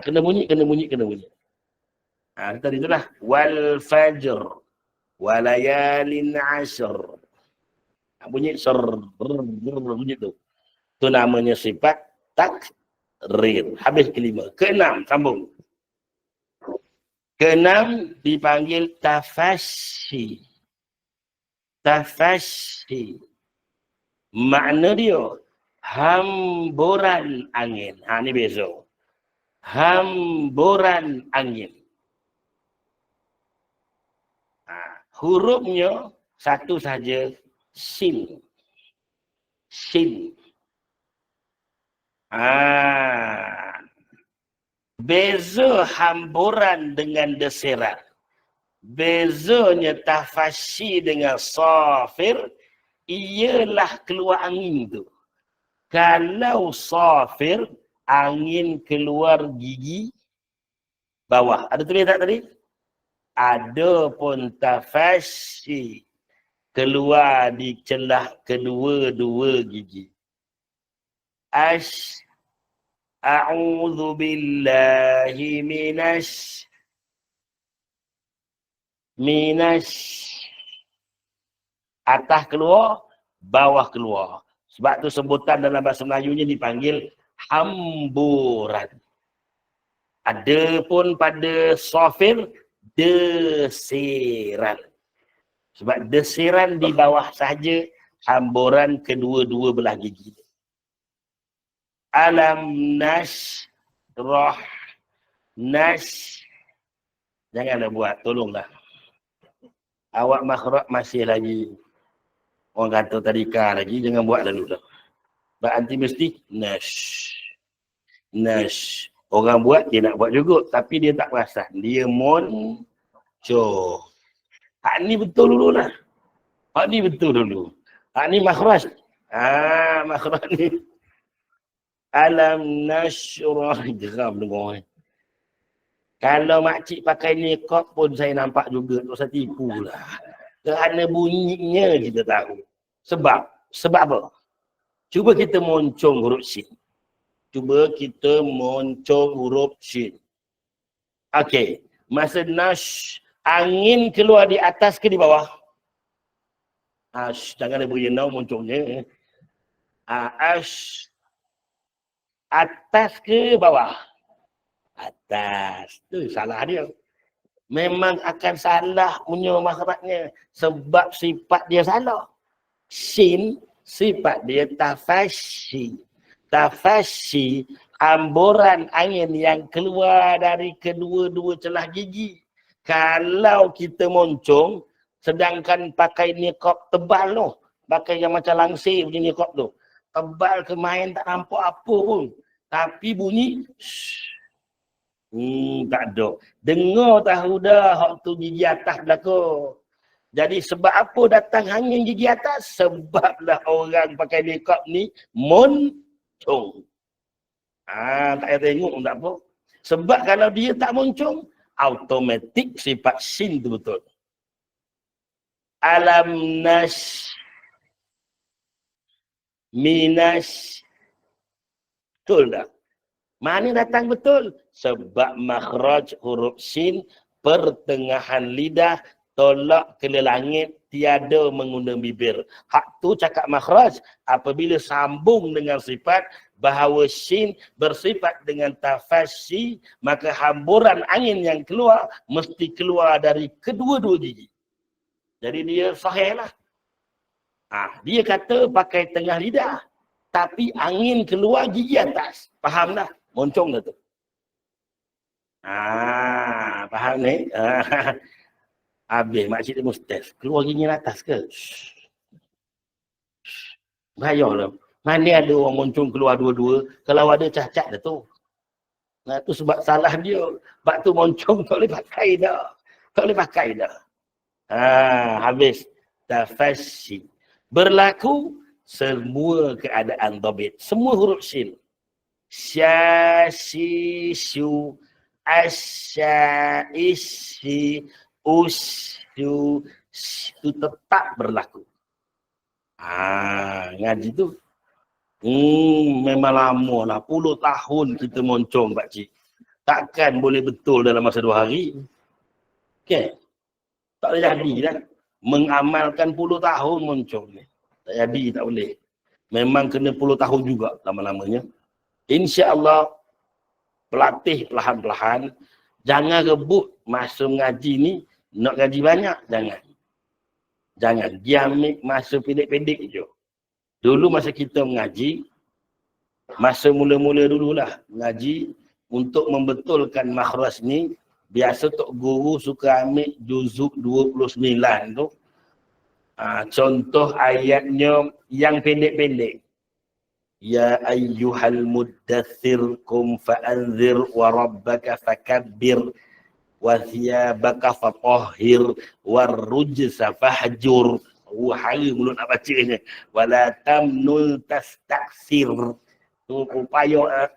Kena bunyi, kena bunyi, kena bunyi. Tadi itulah. Wal fajr, walayalin ashr. Bunyi ser, bunyi tu. Itu namanya sifat takrir. Habis kelima. Keenam, sambung. Keenam dipanggil tafashi. Tafashi. Makna dia hamburan angin. Ni beza. Hamburan angin. Hurufnya satu saja, sin. Sin. Beza hamburan dengan desirat. Bezanya tafashi dengan safir, ialah keluar angin tu. Kalau safir, angin keluar gigi bawah. Ada tulis tak tadi? Ada pun tafasyi, keluar di celah kedua-dua gigi. A'udzu billahi minas atas keluar, bawah keluar. Sebab tu sebutan dalam bahasa Melayunya dipanggil hamburan. Ada pun pada sofir desiran. Sebab desiran di bawah saja, hamburan kedua-dua belah gigi. Alam nashrah. Janganlah buat, tolonglah. Awak makhraj masih lagi. Orang kata tadika lagi, jangan buat lalu dah. Sebab nanti mesti nash. Orang buat, dia nak buat juga. Tapi dia tak perasan. Dia hak ni betul dulu lah. Hak ni betul dulu. Hak ni makhraj. Makhraj ni. Alam nashrah. Geram dengar. Kalau makcik pakai niqab pun saya nampak juga. Tak usah tipu lah. Kerana bunyinya kita tahu. Sebab apa? Cuba kita moncong huruf shin. Okey. Masa nash, angin keluar di atas ke di bawah? Jangan ada beri now moncongnya. Atas ke bawah? Atas. Tu salah dia. Memang akan salah punya makhrajnya. Sebab sifat dia salah. Shin, sifat dia tafasyi. Tafasyi, hamburan angin yang keluar dari kedua-dua celah gigi. Kalau kita moncong, sedangkan pakai niqab tebal tu. Pakai yang macam langsir punya niqab tu. Tebal ke main tak nampak apa pun. Tapi bunyi, tak ada. Dengar tahu dah waktu gigi atas belakang. Jadi sebab apa datang angin gigi atas? Sebablah orang pakai niqab ni moncong. Tak payah tengok pun tak apa. Sebab kalau dia tak moncong, automatik sifat shin tu betul. Alam minas. Betul tak? Mana datang betul? Sebab makhraj huruf shin, pertengahan lidah, tolak ke langit, tiada mengundang bibir. Hak tu cakap makhraj. Apabila sambung dengan sifat bahawa shin bersifat dengan tafasyi, maka hamburan angin yang keluar mesti keluar dari kedua-dua gigi. Jadi dia sahih lah. Dia kata pakai tengah lidah, tapi angin keluar gigi atas. Faham dah? Moncong dah tu. Faham ni? Habis makcik dia mustahil. Keluar gigi atas ke? Bahaya lah. Mana ada orang moncong keluar dua-dua. Kalau ada cacat dah tu. Tu sebab salah dia. Sebab tu moncong tak boleh pakai dah. Tak boleh pakai dah. Habis. Tafasyi. Berlaku semua keadaan dhabit. Semua huruf shin. Syasisyu. Asyaisi. Usyu. Itu tetap berlaku. Ngaji tu. Memang lama lah. Puluh tahun kita moncong pakcik. Takkan boleh betul dalam masa 2 hari. Okay. Tak boleh jadi lah. Mengamalkan 10 tahun moncong ni. Tak jadi, tak boleh. Memang kena 10 tahun juga lama-lamanya. InsyaAllah, pelatih perlahan-lahan. Jangan rebut masa mengaji ni, nak ngaji banyak, jangan. Dia ambil masa pendek-pendek je. Dulu masa kita mengaji, masa mula-mula dululah mengaji, untuk membetulkan makhraj ni, biasa Tok Guru suka ambil juzuk 29 tu. Contoh ayatnya yang pendek-pendek. Ya ayyuhal muddathir kum fa'anzir wa rabbaka fakabbir wa thiyabaka fatahhir wa rujsa fahjur. Hari mulut nak bacanya. Wala tamnul tastaksir. Tu upaya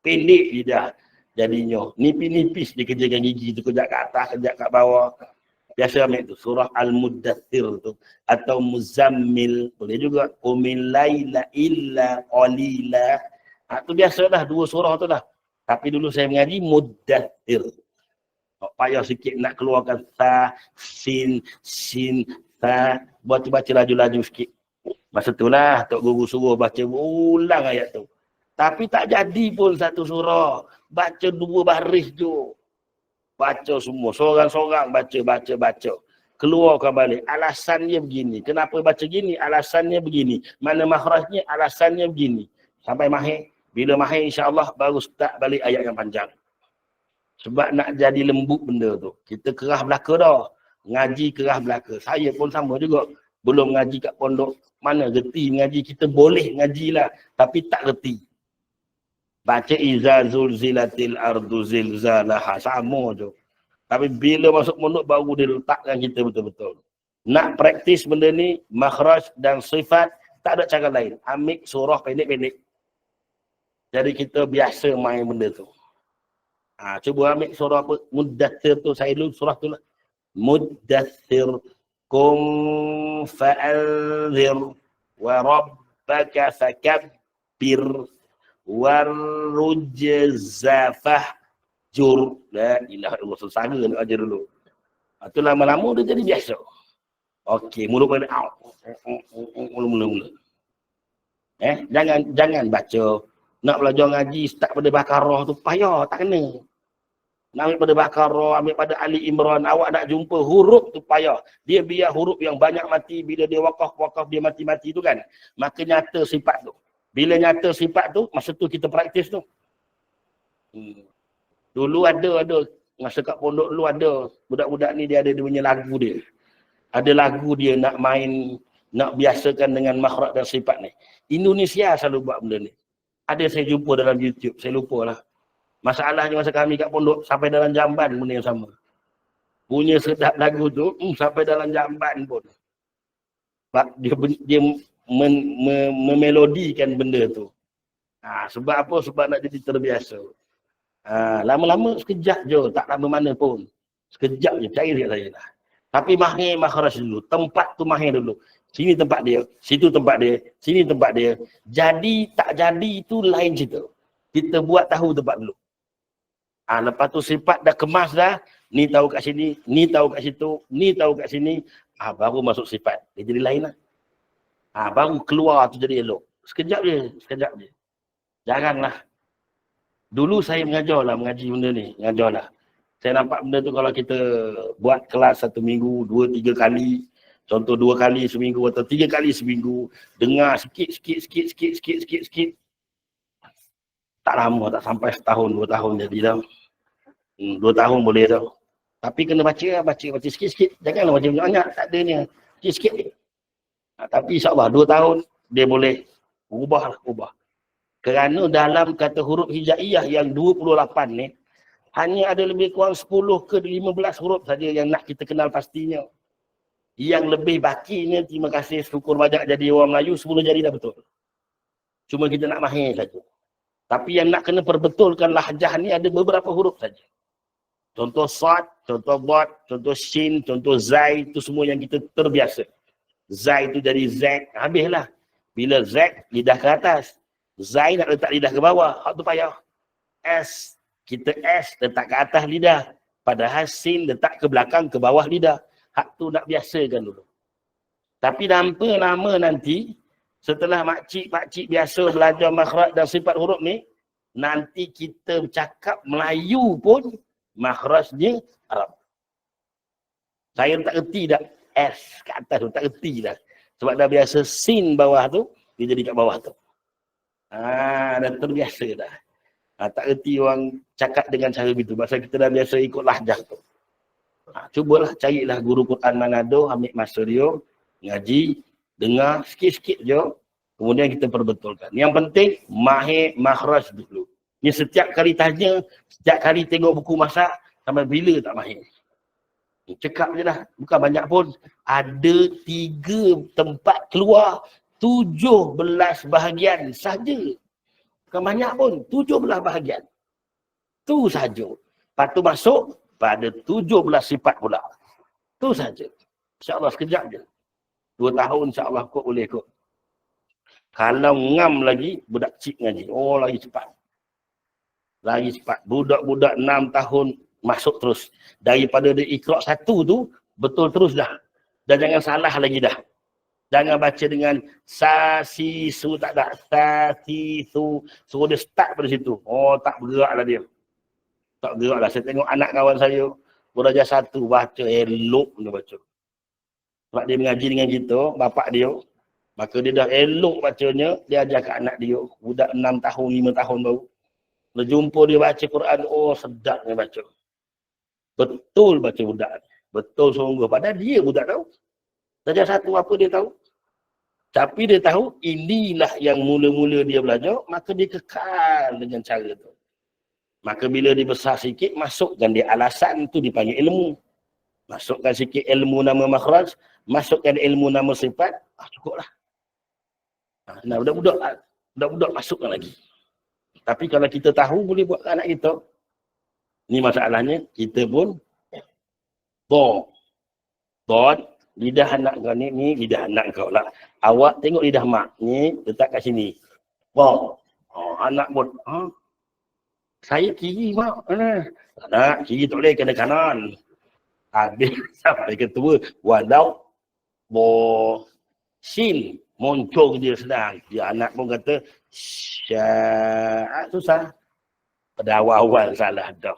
pendek je dah. jadinya. Nipis-nipis dia kerjakan gigi tu, kejap kat atas, kejap kat bawah. Biasa ambil tu, surah Al-Muddathir tu. Atau Muzammil, boleh juga. Qumil laila illa qalila. Tu biasalah, dua surah tu dah. Tapi dulu saya mengaji Muddathir. Payah sikit nak keluarkan ta, sin, ta. Baca laju-laju sikit. Masa tu lah, Tok Guru suruh baca ulang ayat tu. Tapi tak jadi pun satu surah. Baca dua baris tu. Baca semua. Seorang-seorang baca. Keluarkan balik. Alasannya begini. Kenapa baca gini? Alasannya begini. Mana makhrajnya? Alasannya begini. Sampai mahir. Bila mahir insyaAllah baru start balik ayat yang panjang. Sebab nak jadi lembut benda tu. Kita kerah belaka dah. Ngaji kerah belaka. Saya pun sama juga. Belum ngaji kat pondok. Mana reti ngaji. Kita boleh ngajilah. Tapi tak reti. Baca iza zulzilatil ardu zilzalaha. Sama je. Tapi bila masuk pondok baru dia letakkan kita betul-betul. Nak praktis benda ni, makhraj dan sifat, tak ada cara lain. Ambil surah pendek-pendek. Jadi kita biasa main benda tu. Cuba ambil surah apa? Muddathir tu. Saya dulu surah tu lah. Muddathir kum fa'anzir wa rabbaka fakabbir warrujza fahjur. La ilaha illallah. Sesara nak ajar dulu. Tu lama-lama dia jadi biasa. Okey, mula-mula mula-mula. Jangan baca. Nak belajar ngaji start pada Baqarah tu payah, tak kena. Nak ambil pada Baqarah, ambil pada Ali Imran, awak nak jumpa huruf tu payah. Dia biar huruf yang banyak mati, bila dia wakaf dia mati-mati tu kan. Maka nyata sifat tu. Bila nyata sifat tu, masa tu kita praktis tu. Dulu ada, masa kat pondok dulu ada, budak-budak ni dia punya lagu dia. Ada lagu dia nak main, nak biasakan dengan makhraj dan sifat ni. Indonesia selalu buat benda ni. Ada saya jumpa dalam YouTube, saya lupa lah. Masalahnya masa kami kat pondok, sampai dalam jamban benda yang sama. Punya sedap lagu tu, sampai dalam jamban pun. Dia memelodikan benda tu. Sebab apa? Sebab nak jadi terbiasa. Lama-lama sekejap je, tak lama mana pun. Sekejap je, cari dekat saya lah. Tapi mahir makhraj dulu, tempat tu mahir dulu. Sini tempat dia, situ tempat dia, sini tempat dia. Jadi tak jadi itu lain cerita. Kita buat tahu tempat dulu. Lepas tu sifat dah kemas dah, ni tahu kat sini, ni tahu kat situ, ni tahu kat sini, baru masuk sifat. Dia jadi lain lah. Baru keluar tu jadi elok. Sekejap je. Janganlah. Dulu saya mengaji benda ni, mengajarlah. Saya nampak benda tu kalau kita buat kelas 1 minggu, 2-3 kali, contoh 2 kali seminggu atau 3 kali seminggu, dengar sikit. Tak lama, tak sampai setahun, 2 tahun jadi dah. 2 tahun boleh dah. Tapi kena baca sikit-sikit. Janganlah baca banyak, tak ada ni. Sikit-sikit. Tapi insyaAllah 2 tahun dia boleh ubah. Kerana dalam kata huruf hijaiyah yang 28 ni, hanya ada lebih kurang 10 ke 15 huruf saja yang nak kita kenal pastinya. Yang lebih bakinya, terima kasih, syukur banyak jadi orang Melayu, semula jadi dah betul. Cuma kita nak mahir saja. Tapi yang nak kena perbetulkan lahjah ni ada beberapa huruf saja. Contoh Sad, contoh Bad, contoh Shin, contoh Zai, itu semua yang kita terbiasa. Zai itu dari Z, habislah. Bila Z, lidah ke atas. Zai nak letak lidah ke bawah, hak tu payah. S, kita S letak ke atas lidah. Padahal Sin letak ke belakang, ke bawah lidah. Hak tu nak biasakan dulu. Tapi lama nanti, setelah makcik biasa belajar makhraj dan sifat huruf ni, nanti kita bercakap Melayu pun makhrajnya Arab. Saya tak erti dah S kat atas tu, tak erti dah. Sebab dah biasa Sin bawah tu, dia jadi kat bawah tu. Dah terbiasa dah. Tak erti orang cakap dengan cara begitu. Pasal kita dah biasa ikut lahjah tu. Cubalah carilah guru Quran Manado, ambil masa dia, ngaji, dengar sikit-sikit je, kemudian kita perbetulkan. Yang penting, mahir makhraj dulu. Ni setiap kali tanya, setiap kali tengok buku masak, sampai bila tak mahir. Cekap je lah, bukan banyak pun. Ada 3 tempat keluar, 17 bahagian saja. Bukan banyak pun, 17 bahagian. Tu saja. Lepas tu masuk pada 17 sifat pula. Tu saja. InsyaAllah sekejap je. 2 tahun insyaAllah kot boleh kot. Kalau ngam lagi, budak cik ngaji. Oh, lagi cepat. Lagi cepat. Budak-budak 6 tahun masuk terus. Daripada dia ikhlas 1 tu, betul terus dah. Dan jangan salah lagi dah. Jangan baca dengan sa, si, su, tak ada. Sa, si, su. Suruh dia start pada situ. Oh, tak bergerak lah dia. Tak bergerak lah. Saya tengok anak kawan saya, berajar 1, baca elok dia baca. Sebab dia mengaji dengan kita, bapak dia. Maka dia dah elok bacanya, dia ajar kat anak dia. Budak 6 tahun, 5 tahun baru. Dia jumpa dia baca Quran, oh sedap dia baca. Betul baca budak. Betul sungguh. Padahal dia budak tahu. Darjah 1 apa dia tahu. Tapi dia tahu inilah yang mula-mula dia belajar, maka dia kekal dengan cara tu. Maka bila dia besar sikit, masukkan dia alasan tu dipanggil ilmu. Masukkan sikit ilmu nama makhraj, masukkan ilmu nama sifat, cukuplah. Nah, budak-budak masukkan lagi. Tapi kalau kita tahu boleh buat anak kita. Ni masalahnya, kita pun lidah anak kau ni lidah anak kau lah. Awak tengok lidah mak ni letak kat sini. Anak pun, saya kiri mak. Anak kiri tak boleh, kena kanan. Habis sampai ketua, walau sin muncul dia sedang. Dia anak pun kata susah. Pada awal-awal salah dah.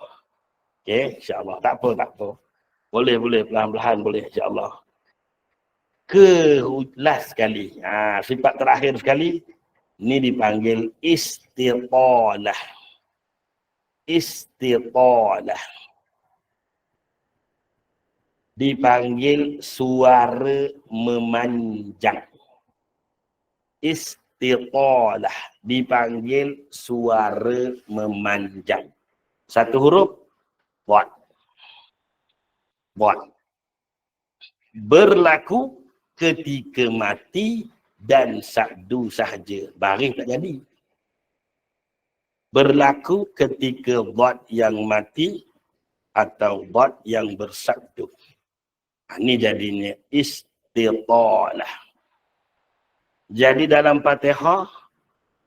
Okey, insya-Allah. Tak apa. Boleh pelan-pelan boleh insya-Allah. Last sekali. Sifat terakhir sekali ni dipanggil istiqalah. Istiqalah. Dipanggil suara memanjang. Istiqalah. Dipanggil suara memanjang. 1 huruf. Buat. Berlaku ketika mati dan sabdu sahaja. Baris tak jadi. Berlaku ketika buat yang mati atau buat yang bersabdu. Ini jadinya istiqalah. Jadi dalam Fatihah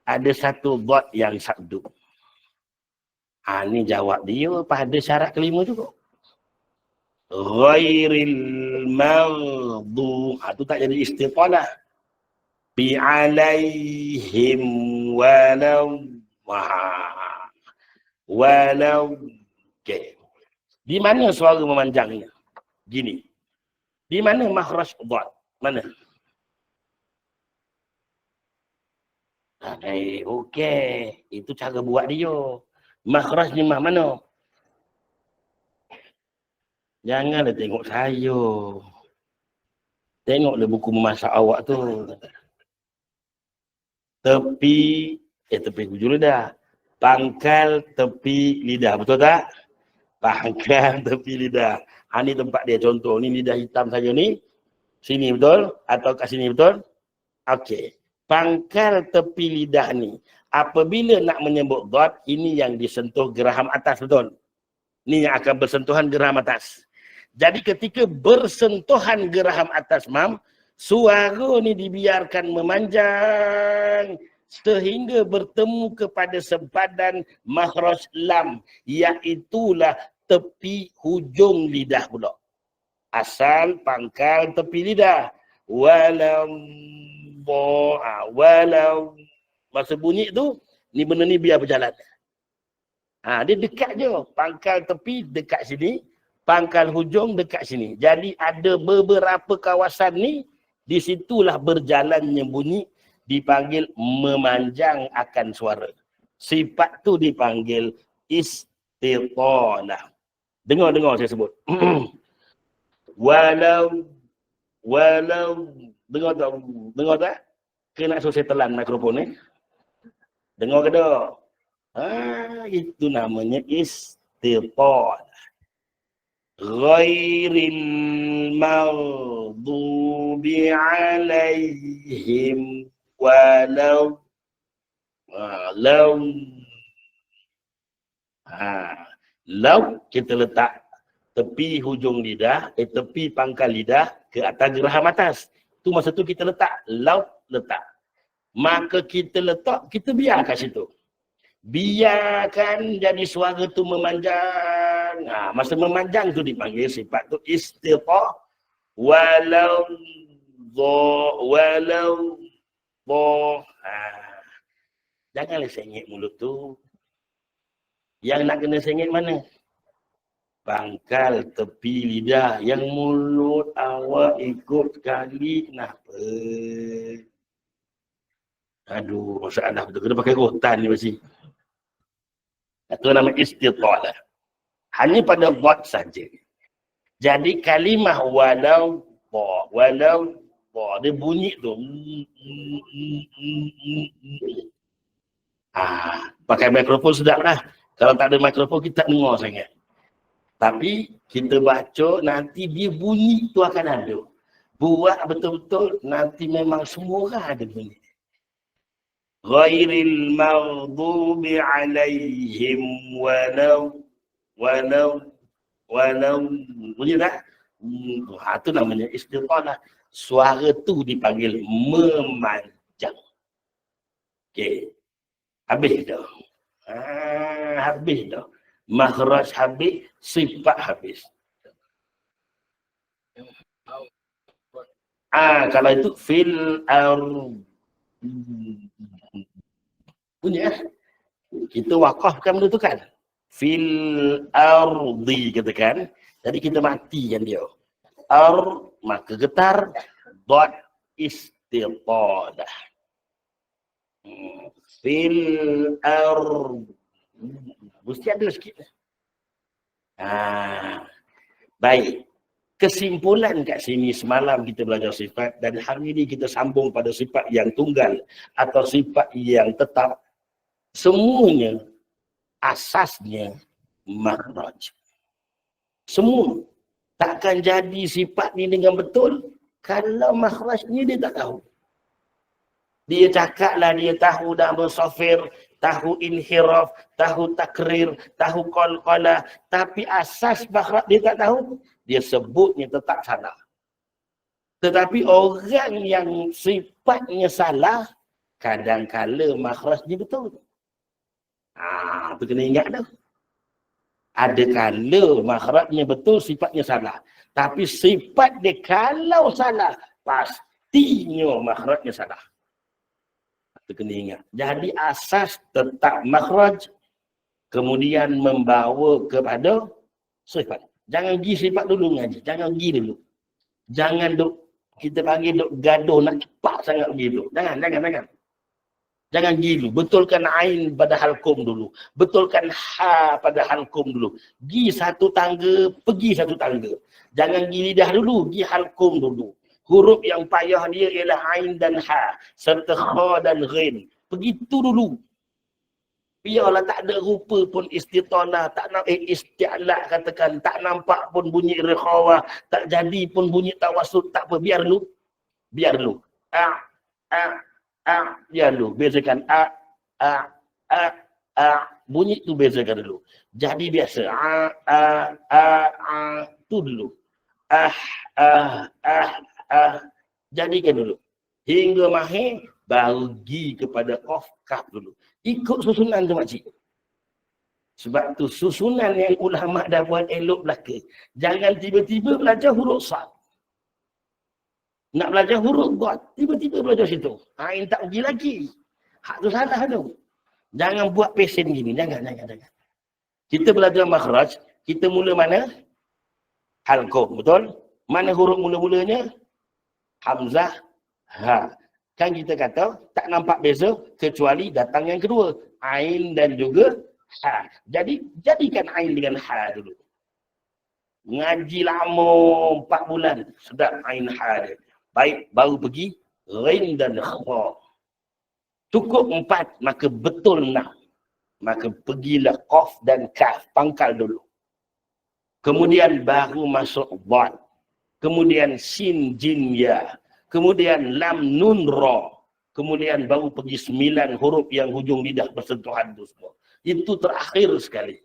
ada 1 buat yang sabdu. Ini jawab dia pada syarat kelima juga. Ghairil maghdu. Tu tak jadi istiqalah. Bi alaihim walau. Okay. Di mana suara memanjangnya? Gini. Di mana makhraj dhat? Mana? Okey. Itu cara buat dia. Makhraj ni mana? Janganlah tengok saya. Tengoklah buku memasak awak tu. Tepi hujung lidah. Pangkal tepi lidah. Betul tak? Pangkal tepi lidah. Ni tempat dia contoh. Ni lidah hitam saja ni. Sini betul? Atau kat sini betul? Okey. Pangkal tepi lidah ni. Apabila nak menyebut dhat, ini yang disentuh geraham atas, betul? Ni yang akan bersentuhan geraham atas. Jadi ketika bersentuhan geraham atas mam, suara ni dibiarkan memanjang sehingga bertemu kepada sempadan makhraj lam, iaitulah tepi hujung lidah pula. Asal pangkal tepi lidah. Walau masa bunyi tu, ni benda ni biar berjalan. Dia dekat je. Pangkal tepi dekat sini. Pangkal hujung dekat sini. Jadi ada beberapa kawasan ni, di situlah berjalannya bunyi, dipanggil memanjang akan suara. Sifat tu dipanggil istiqalah. Dengar saya sebut. Walau, dengar tak? Ke nak suruh saya telan mikrofon ni? Dengar ke tak? Itu namanya istiqalah. Ghairil maghdubi alaihim walau Law kita letak tepi hujung lidah, tepi pangkal lidah ke atas geraham atas. Tu masa tu kita letak, laut letak. Maka kita letak, kita biar kat situ. Biarkan jadi suara tu memanjang. Masa memanjang tu dipanggil sifat tu istirqa. Walau bo. Janganlah sengit mulut tu. Yang nak kena sengit mana? Pangkal tepi lidah. Yang mulut awak ikut kali. Kenapa? Aduh, masalah betul. Kena pakai rotan ni masih. Itu nama istirqa. Hanya pada bot saja. Jadi kalimah walau bo. Dia bunyi tu. Pakai mikrofon sedap lah. Kalau tak ada mikrofon, kita tak dengar sangat. Tapi kita baca, nanti dia bunyi tu akan ada. Buat betul-betul, nanti memang semua orang ada bunyi. Ghairil maghdubi alaihim walau. Bunyi tak? Itu namanya istirqa. Suara tu dipanggil memanjang. Okey. Habis dah. Habis dah. Makhraj habis, sifat habis. Kalau itu fil bunyi kita wakafkan benda tu kan. Fil ardi katakan. Jadi kita matikan dia. Maka getar. Dot istirqa. Fil ardi. Mesti ada sikit. Baik. Kesimpulan kat sini semalam kita belajar sifat dan hari ini kita sambung pada sifat yang tunggal atau sifat yang tetap. Semuanya asasnya makhraj. Semua takkan jadi sifat ni dengan betul kalau makhrajnya dia tak tahu. Dia cakaplah dia tahu dah bersafir, tahu inhiraf, tahu takrir, tahu qalqalah, tapi asas makhraj dia tak tahu, dia sebutnya tetap salah. Tetapi orang yang sifatnya salah, kadang-kala makhrajnya betul. Tu kena ingat dah. Ada kala makhrajnya betul, sifatnya salah. Tapi sifat dia kalau salah, pastinya makhrajnya salah. Itu kena ingat. Jadi asas tetap makhraj, kemudian membawa kepada sifat. Jangan pergi sifat dulu ngaji. Jangan pergi dulu. Jangan duk, kita panggil duk gaduh nak cepat sangat pergi dulu. Jangan. Jangan pergi dulu. Betulkan ain pada halkum dulu. Betulkan ha pada halkum dulu. Pergi satu tangga, pergi satu tangga. Jangan pergi lidah dulu, pergi halkum dulu. Huruf yang payah dia ialah ain dan ha. Serta kha dan ghin. Begitu dulu. Biarlah tak ada rupa pun istitana. Tak nak isti'la katakan. Tak nampak pun bunyi rikhawah. Tak jadi pun bunyi tawasud. Tak apa. Biar dulu. Biar dulu. Biar dulu. Bezakan bunyi tu bezakan dulu. Jadi biasa. Tu dulu. Jadikan dulu. Hingga mahir, baru pergi kepada qaf kaf dulu. Ikut susunan tu makcik. Sebab tu susunan yang ulama dah buat elok belaka. Jangan tiba-tiba belajar huruf sad. Nak belajar huruf god, tiba-tiba belajar situ. Ain tak pergi lagi. Hak tu salah tu. Jangan buat pesen gini. Jangan. Kita belajar makhraj, kita mula mana? Halqum, betul? Mana huruf mula-mulanya? Hamzah, ha. Kan kita kata tak nampak beza kecuali datang yang kedua. Ain dan juga ha. Jadi jadikan ain dengan ha dulu. Ngaji lama 4 bulan. Sedap ain ha dia. Baik, baru pergi ghin dan kha. Cukup 4, maka betul 6. Maka pergilah qaf dan kaf. Pangkal dulu. Kemudian baru masuk dad. Kemudian sin jin ya. Kemudian lam nun ra. Kemudian baru pergi 9 huruf yang hujung lidah bersentuhan itu semua. Itu terakhir sekali.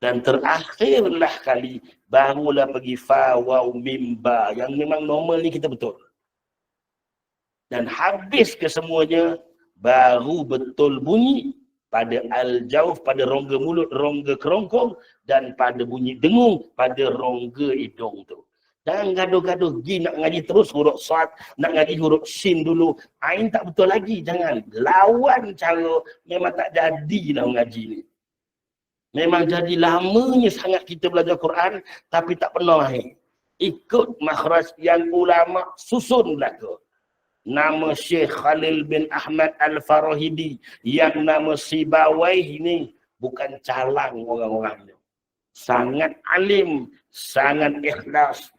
Dan terakhirlah kali barulah pergi fa, waw, mim, ba. Yang memang normal ni kita betul. Dan habis kesemuanya baru betul bunyi pada al-jawf, pada rongga mulut, rongga kerongkong, dan pada bunyi dengung pada rongga hidung tu. Jangan gaduh-gaduh pergi nak ngaji terus huruf sad, nak ngaji huruf sin dulu. Ain tak betul lagi. Jangan lawan cara, memang tak jadilah ngaji ni. Memang jadi lamanya sangat kita belajar Quran tapi tak pernah ikut makhraj yang ulama susun belaka. Nama Syekh Khalil bin Ahmad Al-Farahidi yang nama Sibawayh ni bukan calang orang-orang ni. Sangat alim, sangat ikhlas,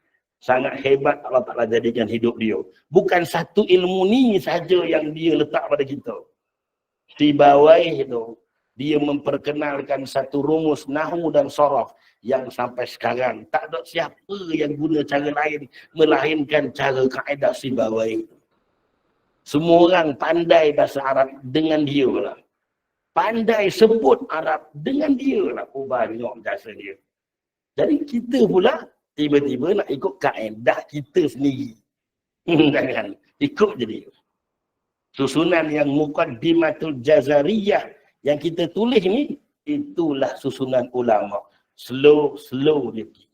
sangat hebat Allah Ta'ala jadikan hidup dia. Bukan satu ilmu ni saja yang dia letak pada kita. Sibawayh itu dia memperkenalkan satu rumus nahwu dan sharaf yang sampai sekarang tak ada siapa yang guna cara lain melainkan cara kaedah Sibawayh. Semua orang pandai bahasa Arab dengan dia lah. Pandai sebut Arab dengan dia lah. Oh, banyak jasa dia. Jadi kita pula tiba-tiba nak ikut kaedah kita sendiri. Jangan ikut je dia. Susunan yang Muqaddimatul Jazariyah yang kita tulis ni, itulah susunan ulama. Slow dia pergi.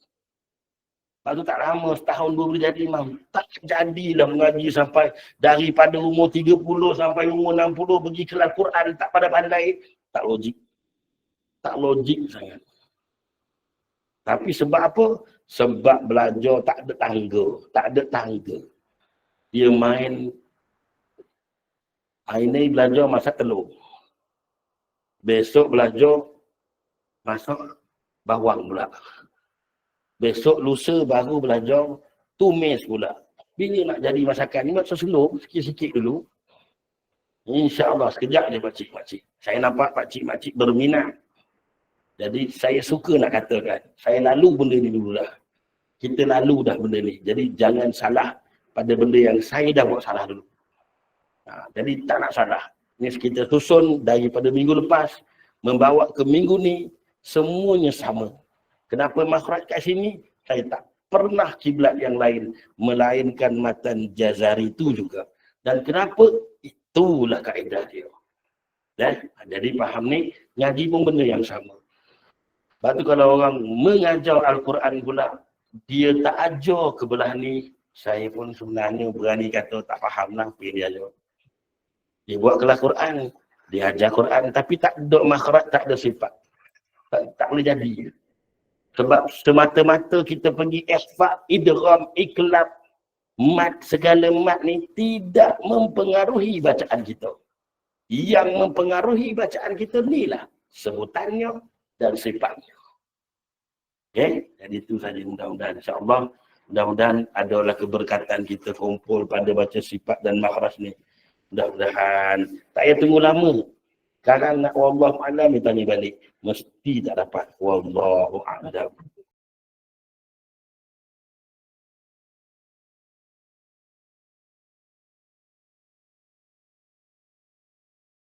Lepas tu tak lama, setahun dua boleh jadi imam. Tak jadilah mengaji sampai daripada umur 30 sampai umur 60 pergi kelas Quran tak pada pandai. Tak logik. Tak logik sangat. Tapi sebab apa? Sebab belajar tak ada tangga. Tak ada tangga. Dia main, hari ni belajar masak telur. Besok belajar masak bawang pula. Besok lusa baru belajar tumis pula. Bila nak jadi masakan ni, masak slow, sikit-sikit dulu. InsyaAllah sekejap je pakcik-pakcik. Saya nampak pakcik-pakcik berminat. Jadi saya suka nak katakan, saya lalu benda ni dulu dah. Kita lalu dah benda ni. Jadi jangan salah pada benda yang saya dah buat salah dulu. Jadi tak nak salah. Ini kita susun daripada minggu lepas, membawa ke minggu ni, semuanya sama. Kenapa makhraj kat sini? Saya tak pernah kiblat yang lain melainkan matan Jazari itu juga. Dan kenapa? Itulah kaedah dia. Jadi faham ni, ngaji pun benda yang sama. Lepas tu kalau orang mengajar Al-Quran pula, dia tak ajar ke belah ni, saya pun sebenarnya berani kata tak faham lah apa yang dia ajar. Dia buat kelas Quran, dia ajar Quran tapi tak ada makhraj, tak ada sifat. Tak boleh jadi. Sebab semata-mata kita pergi ikhfa, idgham, iklab, mat, segala mat ni tidak mempengaruhi bacaan kita. Yang mempengaruhi bacaan kita ni lah sebutannya dan sifatnya. Okay? Jadi itu saja mudah-mudahan. InsyaAllah, mudah-mudahan adalah keberkatan kita kumpul pada baca sifat dan makhraj ni. Mudah-mudahan. Tak payah tunggu lama. Sekarang nak wallahu a'lam, tanya balik. Mesti tak dapat. Wallahu a'lam.